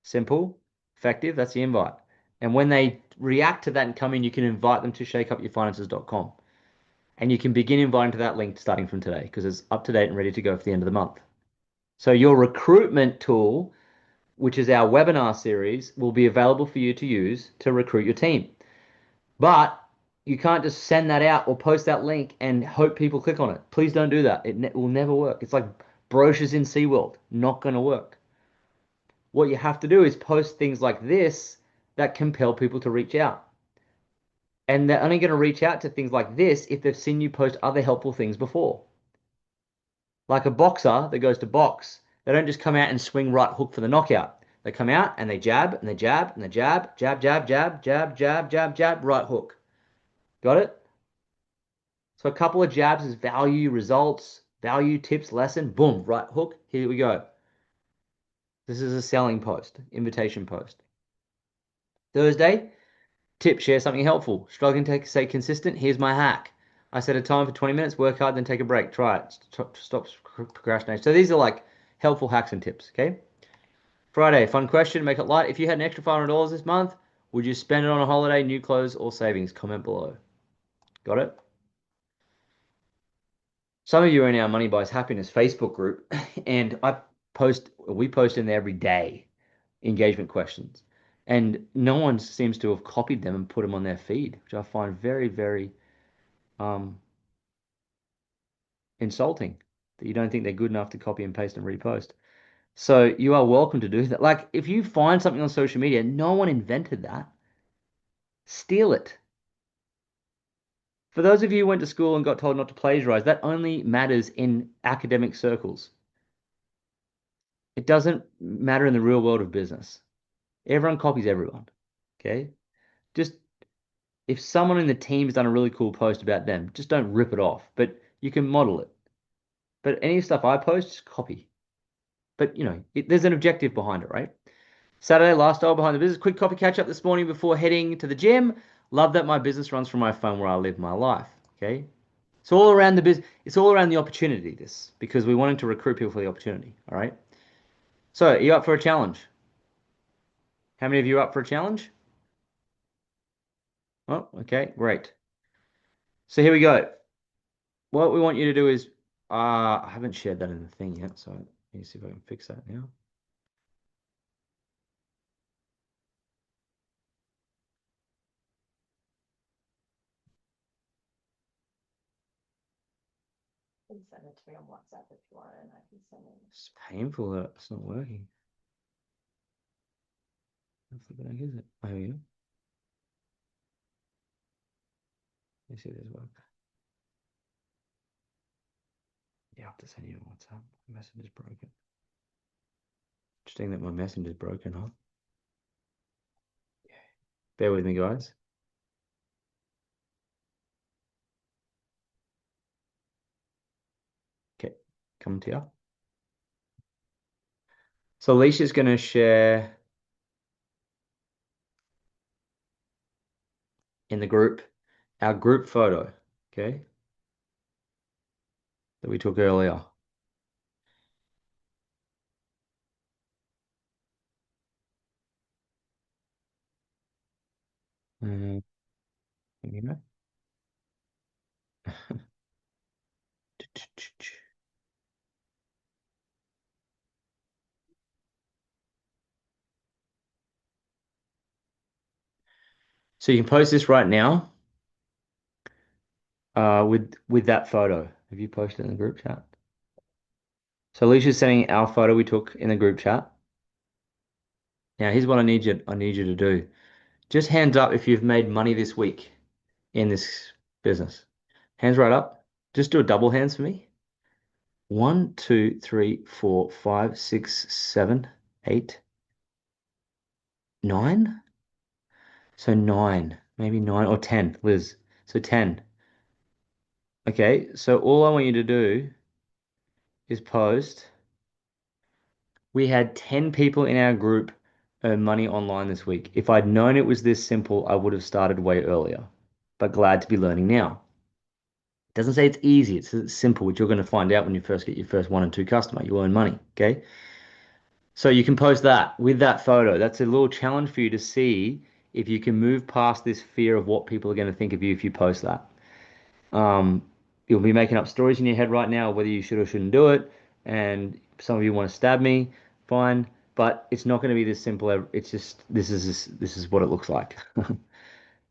Simple, effective, that's the invite. And when they react to that and come in, you can invite them to shakeupyourfinances.com. And you can begin inviting to that link starting from today because it's up to date and ready to go for the end of the month. So your recruitment tool, which is our webinar series, will be available for you to use to recruit your team. But you can't just send that out or post that link and hope people click on it. Please don't do that. It will never work. It's like brochures in SeaWorld. Not going to work. What you have to do is post things like this that compel people to reach out. And they're only going to reach out to things like this if they've seen you post other helpful things before. Like a boxer that goes to box, they don't just come out and swing right hook for the knockout. They come out and they jab and they jab and they jab, jab, jab, jab, jab, jab, jab, jab, right hook. Got it? So a couple of jabs is value, results, value, tips, lesson, boom, right hook. Here we go. This is a selling post, invitation post. Thursday, tip, share something helpful. Struggling to stay consistent? Here's my hack. I set a time for 20 minutes, work hard, then take a break. Try it. Stop procrastination. So these are like helpful hacks and tips, okay? Friday, fun question, make it light. If you had an extra $500 this month, would you spend it on a holiday, new clothes, or savings? Comment below. Got it? Some of you are in our Money Buys Happiness Facebook group, and we post in there every day engagement questions, and no one seems to have copied them and put them on their feed, which I find very, very insulting that you don't think they're good enough to copy and paste and repost. So you are welcome to do that. Like if you find something on social media, no one invented that. Steal it. For those of you who went to school and got told not to plagiarize, that only matters in academic circles. It doesn't matter in the real world of business. Everyone copies everyone. Okay? Just if someone in the team's done a really cool post about them, just don't rip it off, but you can model it. But any stuff I post, just copy. But there's an objective behind it, right? Saturday, lifestyle behind the business. Quick coffee catch up this morning before heading to the gym. Love that my business runs from my phone where I live my life. Okay? It's all around the business. It's all around the opportunity, because we wanted to recruit people for the opportunity. All right? So, are you up for a challenge? How many of you are up for a challenge? Oh, okay, great. So here we go. What we want you to do is, I haven't shared that in the thing yet, so let me see if I can fix that now. Send it to me on WhatsApp if you want, and I can send it. It's painful that it's not working. How flipping heck is it? Oh, here we go. Let me see if this works. Yeah, I have to send you a WhatsApp. My messenger's broken. Interesting that my messenger's broken, huh? Yeah. Bear with me, guys. Okay, come to you. So Alicia's going to share in the group our group photo, okay, that we took earlier. Here we go. So you can post this right now with that photo. Have you posted in the group chat? So Alicia's sending our photo we took in the group chat. Now here's what I need you to do. Just hands up if you've made money this week in this business. Hands right up. Just do a double hands for me. 1, 2, 3, 4, 5, 6, 7, 8, 9. So 9, maybe 9 or 10, Liz. So 10. Okay, so all I want you to do is post. We had 10 people in our group earn money online this week. If I'd known it was this simple, I would have started way earlier. But glad to be learning now. It doesn't say it's easy, it says it's simple, which you're going to find out when you first get your first 1 and 2 customer. You earn money, okay? So you can post that with that photo. That's a little challenge for you to see if you can move past this fear of what people are going to think of you if you post that. You'll be making up stories in your head right now, whether you should or shouldn't do it. And some of you want to stab me, fine. But it's not going to be this simple. It's just this is what it looks like.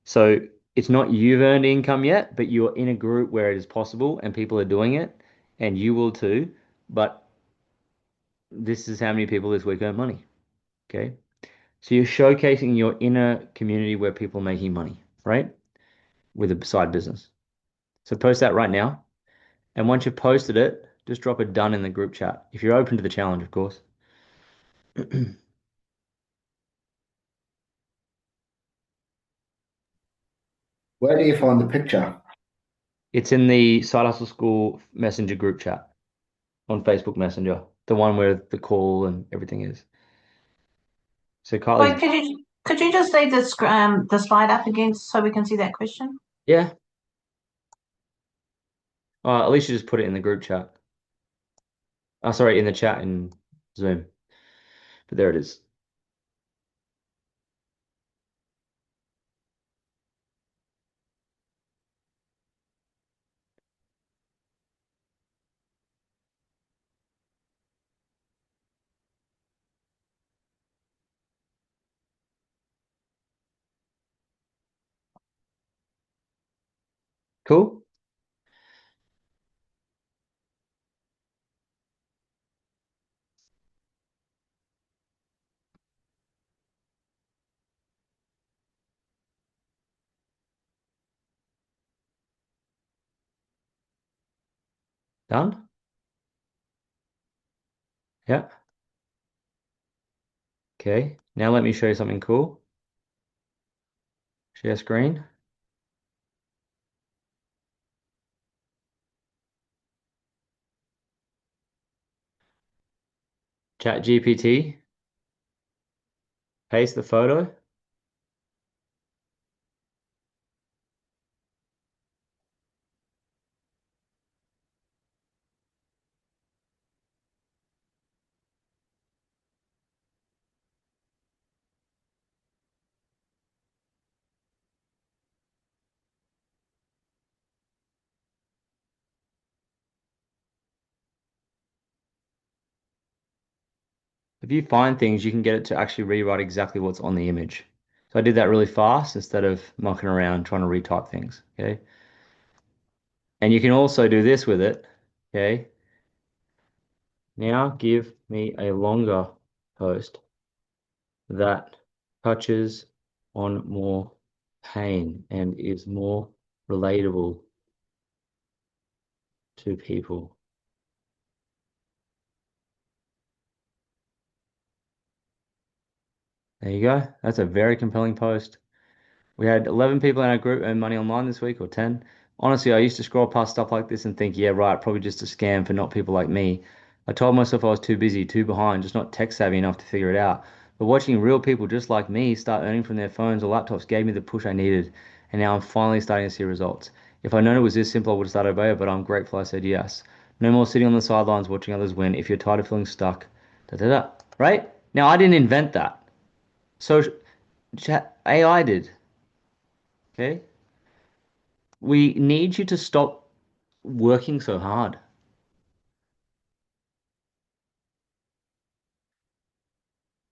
So it's not you've earned income yet, but you're in a group where it is possible and people are doing it, and you will too. But this is how many people this week earn money. Okay. So you're showcasing your inner community where people are making money, right? With a side business. So post that right now. And once you've posted it, just drop a done in the group chat. If you're open to the challenge, of course. Where do you find the picture? It's in the Side Hustle School Messenger group chat on Facebook Messenger, the one where the call and everything is. So Wait, Kylie's, could you just leave the slide up again so we can see that question? yeah. Alicia just put it in the group chat. Sorry, in the chat in Zoom. But there it is. Cool. Done? Yeah. Okay. Now let me show you something cool. Share screen. Chat GPT. Paste the photo. If you find things, you can get it to actually rewrite exactly what's on the image. So I did that really fast instead of mucking around trying to retype things. Okay. And you can also do this with it. Okay. Now give me a longer post that touches on more pain and is more relatable to people. There you go. That's a very compelling post. We had 11 people in our group earn money online this week, or 10. Honestly, I used to scroll past stuff like this and think, yeah, right, probably just a scam for not people like me. I told myself I was too busy, too behind, just not tech savvy enough to figure it out. But watching real people just like me start earning from their phones or laptops gave me the push I needed, and now I'm finally starting to see results. If I'd known it was this simple, I would have started earlier, but I'm grateful I said yes. No more sitting on the sidelines watching others win. If you're tired of feeling stuck, da da da. Right? Now, I didn't invent that. So AI did. Okay? We need you to stop working so hard.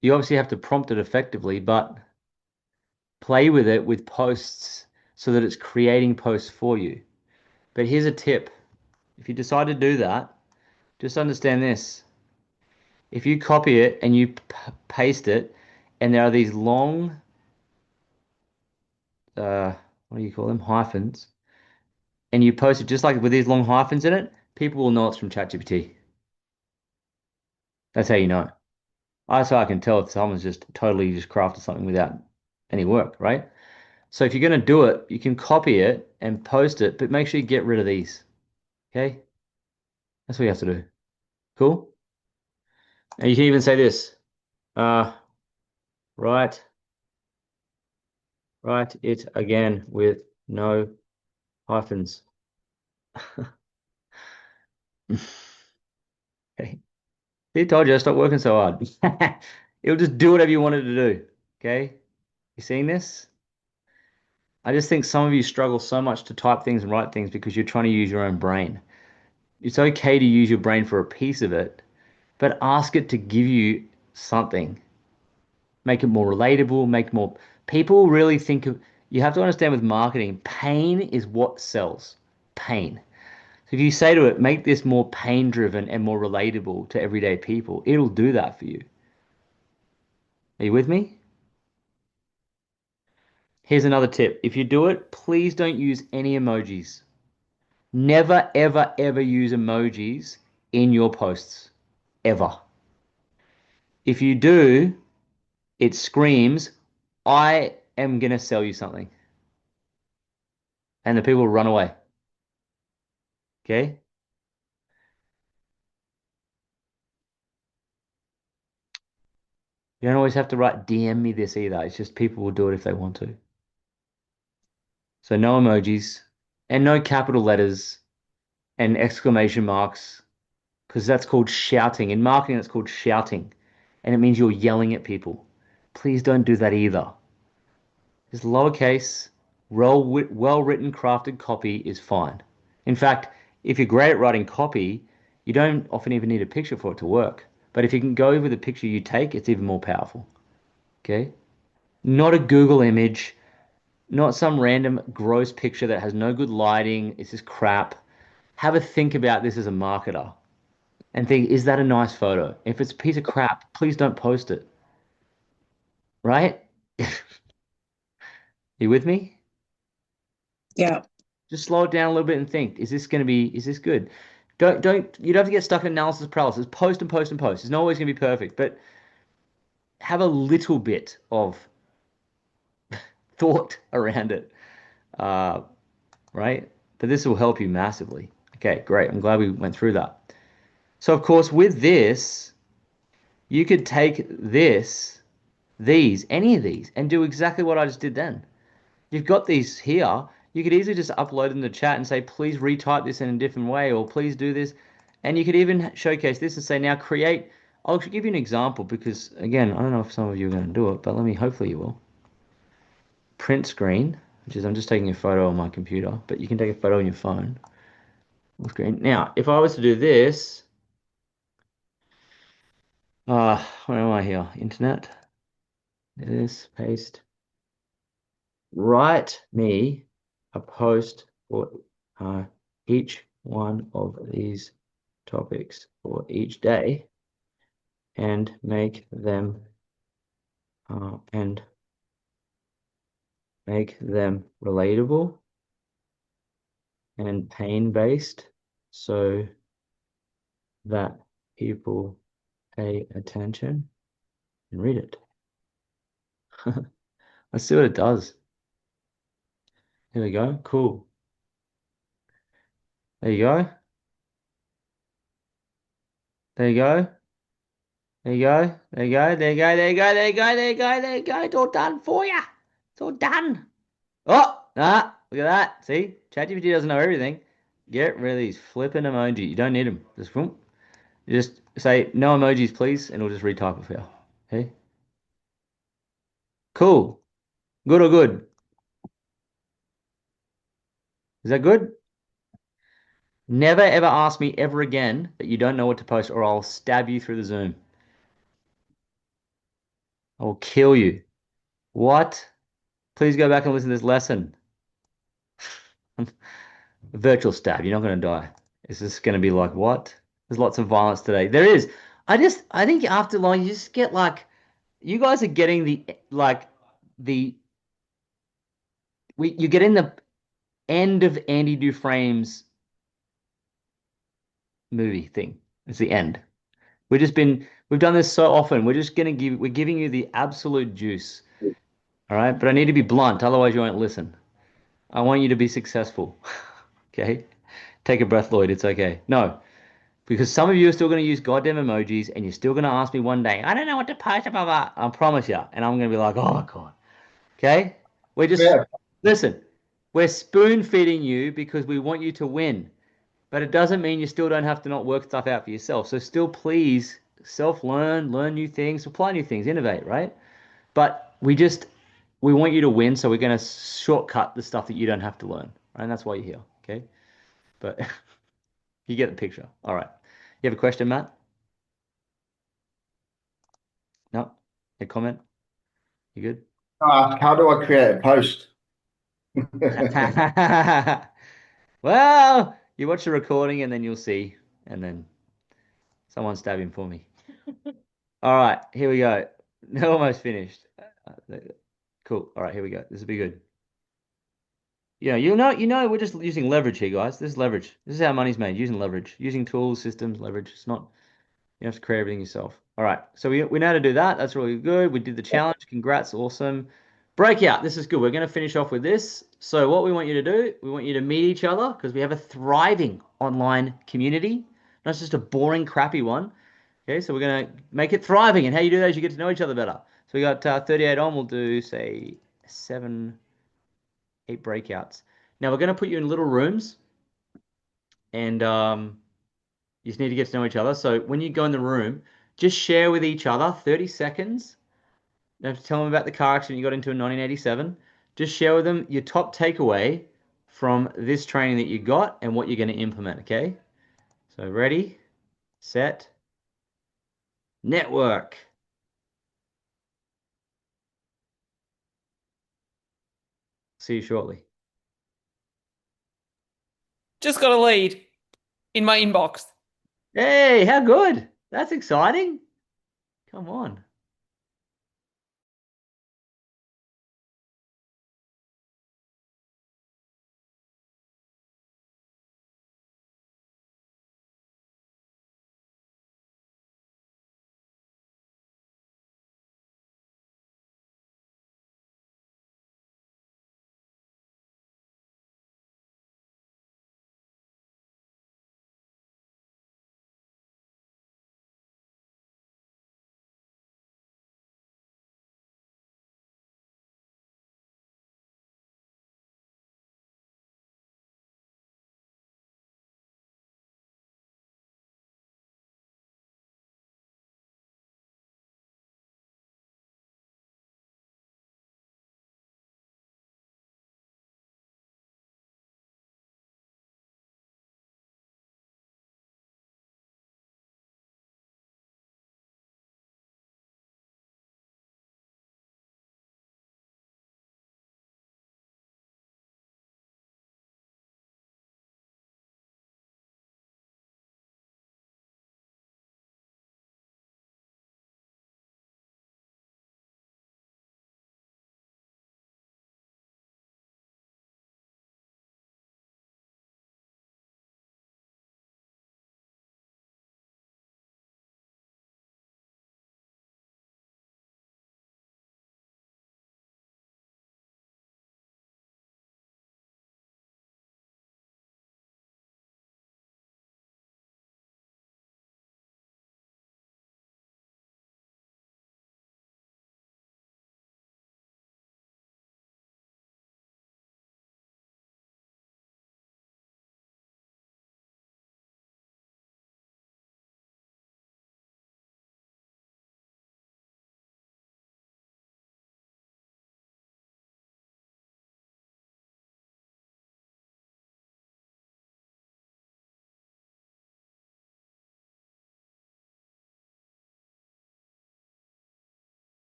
You obviously have to prompt it effectively, but play with it with posts so that it's creating posts for you. But here's a tip. If you decide to do that, just understand this. If you copy it and you paste it, and there are these long, what do you call them? Hyphens, and you post it just like with these long hyphens in it, people will know it's from ChatGPT. That's how you know. That's how I can tell if someone's just totally just crafted something without any work, right? So if you're going to do it, you can copy it and post it, but make sure you get rid of these. Okay? That's what you have to do. Cool? And you can even say this. Write it again with no hyphens. Okay. See, told you, stop working so hard. It'll just do whatever you want it to do. Okay? You seeing this? I just think some of you struggle so much to type things and write things because you're trying to use your own brain. It's okay to use your brain for a piece of it, but ask it to give you something. Make it more relatable, make more. People really think of. You have to understand with marketing, pain is what sells. Pain. So if you say to it, make this more pain driven and more relatable to everyday people, it'll do that for you. Are you with me? Here's another tip. If you do it, please don't use any emojis. Never, ever, ever use emojis in your posts. Ever. If you do, it screams, I am going to sell you something. And the people run away. Okay? You don't always have to write DM me this either. It's just people will do it if they want to. So no emojis and no capital letters and exclamation marks because that's called shouting. In marketing, it's called shouting. And it means you're yelling at people. Please don't do that either. Just lowercase, well-written, crafted copy is fine. In fact, if you're great at writing copy, you don't often even need a picture for it to work. But if you can go with the picture you take, it's even more powerful. Okay? Not a Google image, not some random gross picture that has no good lighting. It's just crap. Have a think about this as a marketer and think, is that a nice photo? If it's a piece of crap, please don't post it. Right? You with me? Yeah. Just slow it down a little bit and think, is this good? You don't have to get stuck in analysis paralysis. Post and post and post. It's not always going to be perfect, but have a little bit of thought around it. Right? But this will help you massively. Okay, great. I'm glad we went through that. So, of course, with this, you could take any of these, and do exactly what I just did then. You've got these here. You could easily just upload in the chat and say, please retype this in a different way, or please do this. And you could even showcase this and say, now create. I'll give you an example because, again, I don't know if some of you are going to do it, but hopefully you will. Print screen, which is I'm just taking a photo on my computer, but you can take a photo on your phone. Screen. Now, if I was to do this, where am I here? Internet. It is paste. Write me a post for each one of these topics for each day, and make them relatable and pain-based so that people pay attention and read it. Let's see what it does. Here we go. Cool. There you go. There you go. There you go. There you go. There you go. There you go. There you go. There you go. There you go. It's all done for you. It's all done. Oh, look at that. See, ChatGPT doesn't know everything. Get rid of these flipping emoji. You don't need them. Just boom. You just say no emojis, please, and it'll just retype it for you. Okay. Cool. Good or good? Is that good? Never ever ask me ever again that you don't know what to post, or I'll stab you through the Zoom. I will kill you. What? Please go back and listen to this lesson. Virtual stab. You're not going to die. It's just going to be like, what? There's lots of violence today. There is. I think after long, you just get like, you guys are getting you're getting the end of Andy Dufresne's movie thing. It's the end. We've done this so often. We're giving you the absolute juice. All right. But I need to be blunt. Otherwise you won't listen. I want you to be successful. Okay. Take a breath, Lloyd. It's okay. No, because some of you are still going to use goddamn emojis and you're still going to ask me one day, I don't know what to post, blah, blah. I promise you. And I'm going to be like, oh, God. Okay. Yeah. Listen, we're spoon feeding you because we want you to win. But it doesn't mean you still don't have to not work stuff out for yourself. So still please self-learn, learn new things, apply new things, innovate, right? But we want you to win, so we're going to shortcut the stuff that you don't have to learn. Right? And that's why you're here. Okay. But you get the picture. All right. You have a question, Matt? No? A comment? You good? How do I create a post? Well, you watch the recording and then you'll see. And then someone stab him for me. All right, here we go. Almost finished. Cool. All right, here we go. This will be good. Yeah, we're just using leverage here, guys. This is leverage. This is how money's made, using leverage, using tools, systems, leverage. It's not, you have to create everything yourself. All right, so we know how to do that. That's really good. We did the challenge. Congrats, awesome. Breakout. This is good. We're going to finish off with this. So what we want you to do, we want you to meet each other because we have a thriving online community, not just a boring, crappy one. Okay, so we're going to make it thriving. And how you do that is you get to know each other better. So we got 38 on. We'll do, say, 7, 8 breakouts. Now we're going to put you in little rooms. And you just need to get to know each other. So when you go in the room, just share with each other 30 seconds. You have to tell them about the car accident you got into in 1987. Just share with them your top takeaway from this training that you got and what you're going to implement, okay? So ready, set, network. See you shortly. Just got a lead in my inbox. Hey, how good. That's exciting. Come on.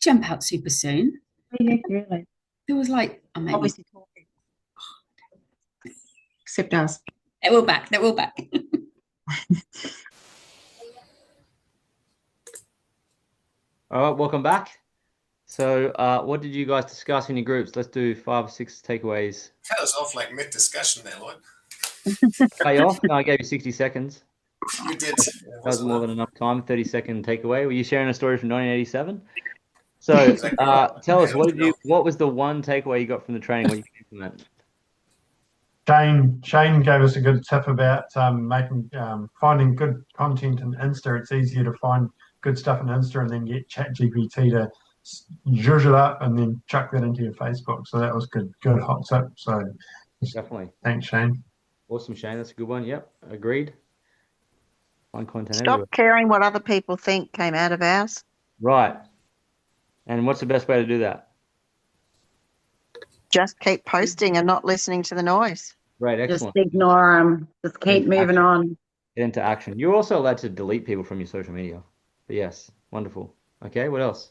jump out super soon. Really? There was like, I mean, Obviously talking. Except us. they're all back. They're all back. All right, welcome back. So, what did you guys discuss in your groups? Let's do 5 or 6 takeaways. Cut us off like mid-discussion there, Lloyd. Cut you off? No, I gave you 60 seconds. You did. That was more than enough time. 30-second takeaway. Were you sharing a story from 1987? So, tell us, what was the one takeaway you got from the training? What you came from that? Shane gave us a good tip about finding good content in Insta. It's easier to find good stuff in Insta and then get ChatGPT to zhuzh it up and then chuck that into your Facebook. So that was good hot tip. So definitely. Thanks, Shane. Awesome, Shane. That's a good one. Yep, agreed. Find content Stop everywhere. caring what other people think came out of ours. Right. And what's the best way to do that? Just keep posting and not listening to the noise. Right, Just excellent. ignore them. Just keep moving on. Get into action. You're also allowed to delete people from your social media. But yes, wonderful. Okay, what else?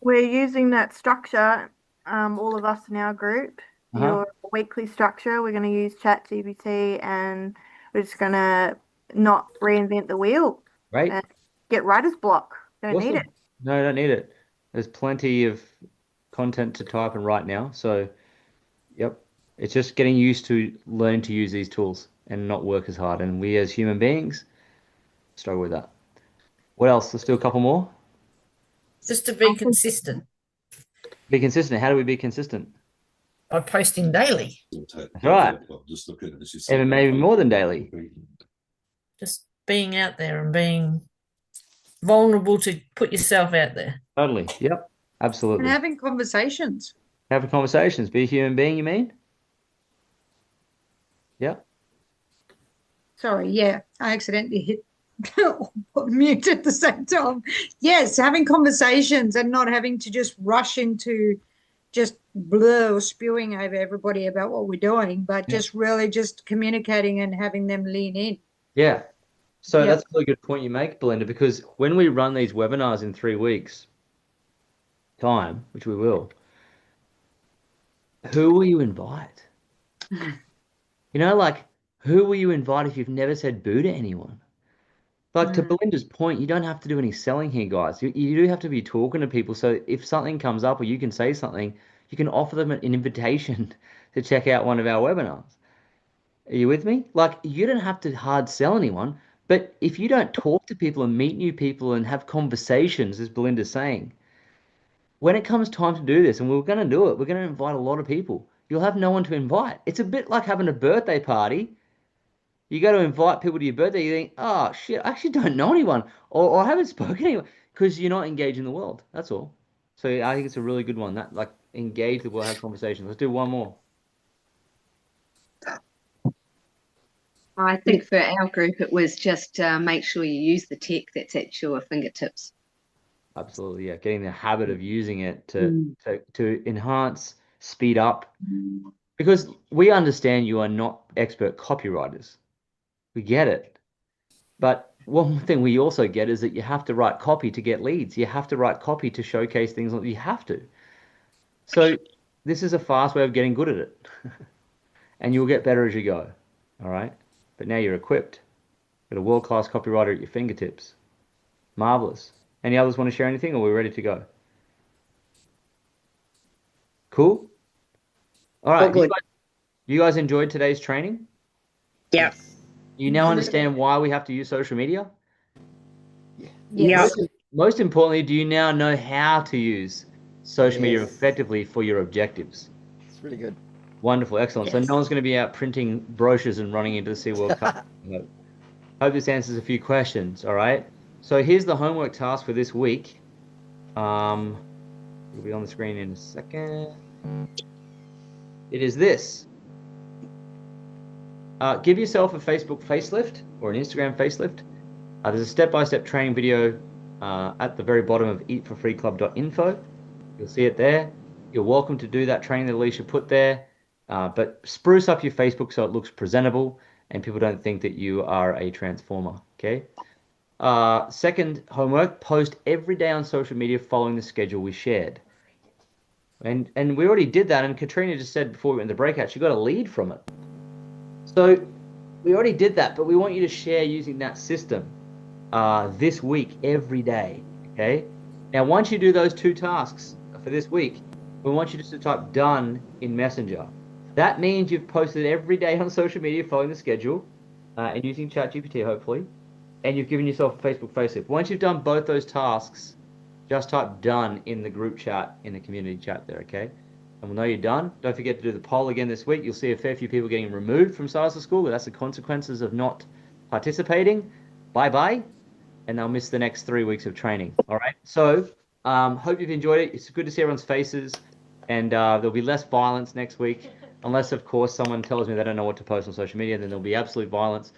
We're using that structure, all of us in our group, your weekly structure. We're going to use ChatGPT and we're just going to not reinvent the wheel. Right. And get writer's block. Don't need it. No, don't need it. There's plenty of content to type and write now. So, yep. It's just getting used to learning to use these tools and not work as hard. And we as human beings struggle with that. What else? Let's do a couple more. Just to be consistent. Be consistent. How do we be consistent? By posting daily. That's right. Even maybe more than daily. Just being out there and being vulnerable to put yourself out there. Totally. Yep. Absolutely. And having conversations. Having conversations. Be a human being, you mean? Yeah. Sorry, yeah. I accidentally hit mute at the same time. Yes, having conversations and not having to just rush into just blur or spewing over everybody about what we're doing, but just really just communicating and having them lean in. Yeah. So that's a really good point you make, Belinda, because when we run these webinars in 3 weeks' time, which we will, who will you invite? You know, like, who will you invite if you've never said boo to anyone? Like, to Belinda's point, you don't have to do any selling here, guys. You do have to be talking to people. So if something comes up or you can say something, you can offer them an invitation to check out one of our webinars. Are you with me? Like, you don't have to hard sell anyone, but if you don't talk to people and meet new people and have conversations, as Belinda's saying, when it comes time to do this, and we're going to do it, we're going to invite a lot of people. You'll have no one to invite. It's a bit like having a birthday party. You go to invite people to your birthday, you think, oh, shit, I actually don't know anyone, or I haven't spoken to anyone, because you're not engaged in the world. That's all. So I think it's a really good one. That, like, engage the world, have conversations. Let's do one more. I think for our group, it was just make sure you use the tech that's at your fingertips. Absolutely, yeah. Getting the habit of using it to enhance, speed up. Because we understand you are not expert copywriters. We get it. But one thing we also get is that you have to write copy to get leads. You have to write copy to showcase things. You have to. So this is a fast way of getting good at it. And you'll get better as you go. All right? But now you're equipped. Got a world-class copywriter at your fingertips. Marvelous. Any others want to share anything, or we're ready to go? Cool? All right. You guys enjoyed today's training? Yeah. You now understand why we have to use social media? Yeah. Most importantly, do you now know how to use social media effectively for your objectives? It's really good. Wonderful. Excellent. So no one's going to be out printing brochures and running into the SeaWorld Cup. Hope this answers a few questions. All right. So here's the homework task for this week. It'll be on the screen in a second. It is this. Give yourself a Facebook facelift or an Instagram facelift. There's a step-by-step training video at the very bottom of eatforfreeclub.info. You'll see it there. You're welcome to do that training that Alicia put there. But spruce up your Facebook so it looks presentable and people don't think that you are a transformer, okay? Second homework, post every day on social media following the schedule we shared. And we already did that, and Katrina just said before we went in the breakout, she got a lead from it. So we already did that, but we want you to share using that system this week, every day, okay? Now, once you do those 2 tasks for this week, we want you just to type done in Messenger. That means you've posted every day on social media following the schedule and using ChatGPT, hopefully, and you've given yourself a Facebook facelift. Once you've done both those tasks, just type done in the group chat, in the community chat there, okay? And we'll know you're done. Don't forget to do the poll again this week. You'll see a fair few people getting removed from Stars of School, but that's the consequences of not participating. Bye-bye. And they'll miss the next 3 weeks of training, all right? So hope you've enjoyed it. It's good to see everyone's faces, and there'll be less violence next week, unless, of course, someone tells me they don't know what to post on social media, then there'll be absolute violence.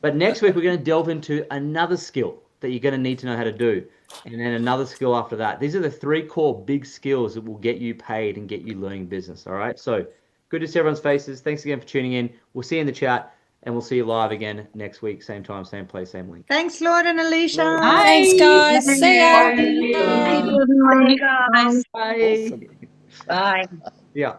But next week, we're going to delve into another skill that you're going to need to know how to do, and then another skill after that. These are the 3 core big skills that will get you paid and get you learning business, all right? So good to see everyone's faces. Thanks again for tuning in. We'll see you in the chat, and we'll see you live again next week, same time, same place, same link. Thanks, Lord and Alicia. Thanks, guys. See ya. Bye. Bye. Bye, guys. Bye. Bye. Yeah.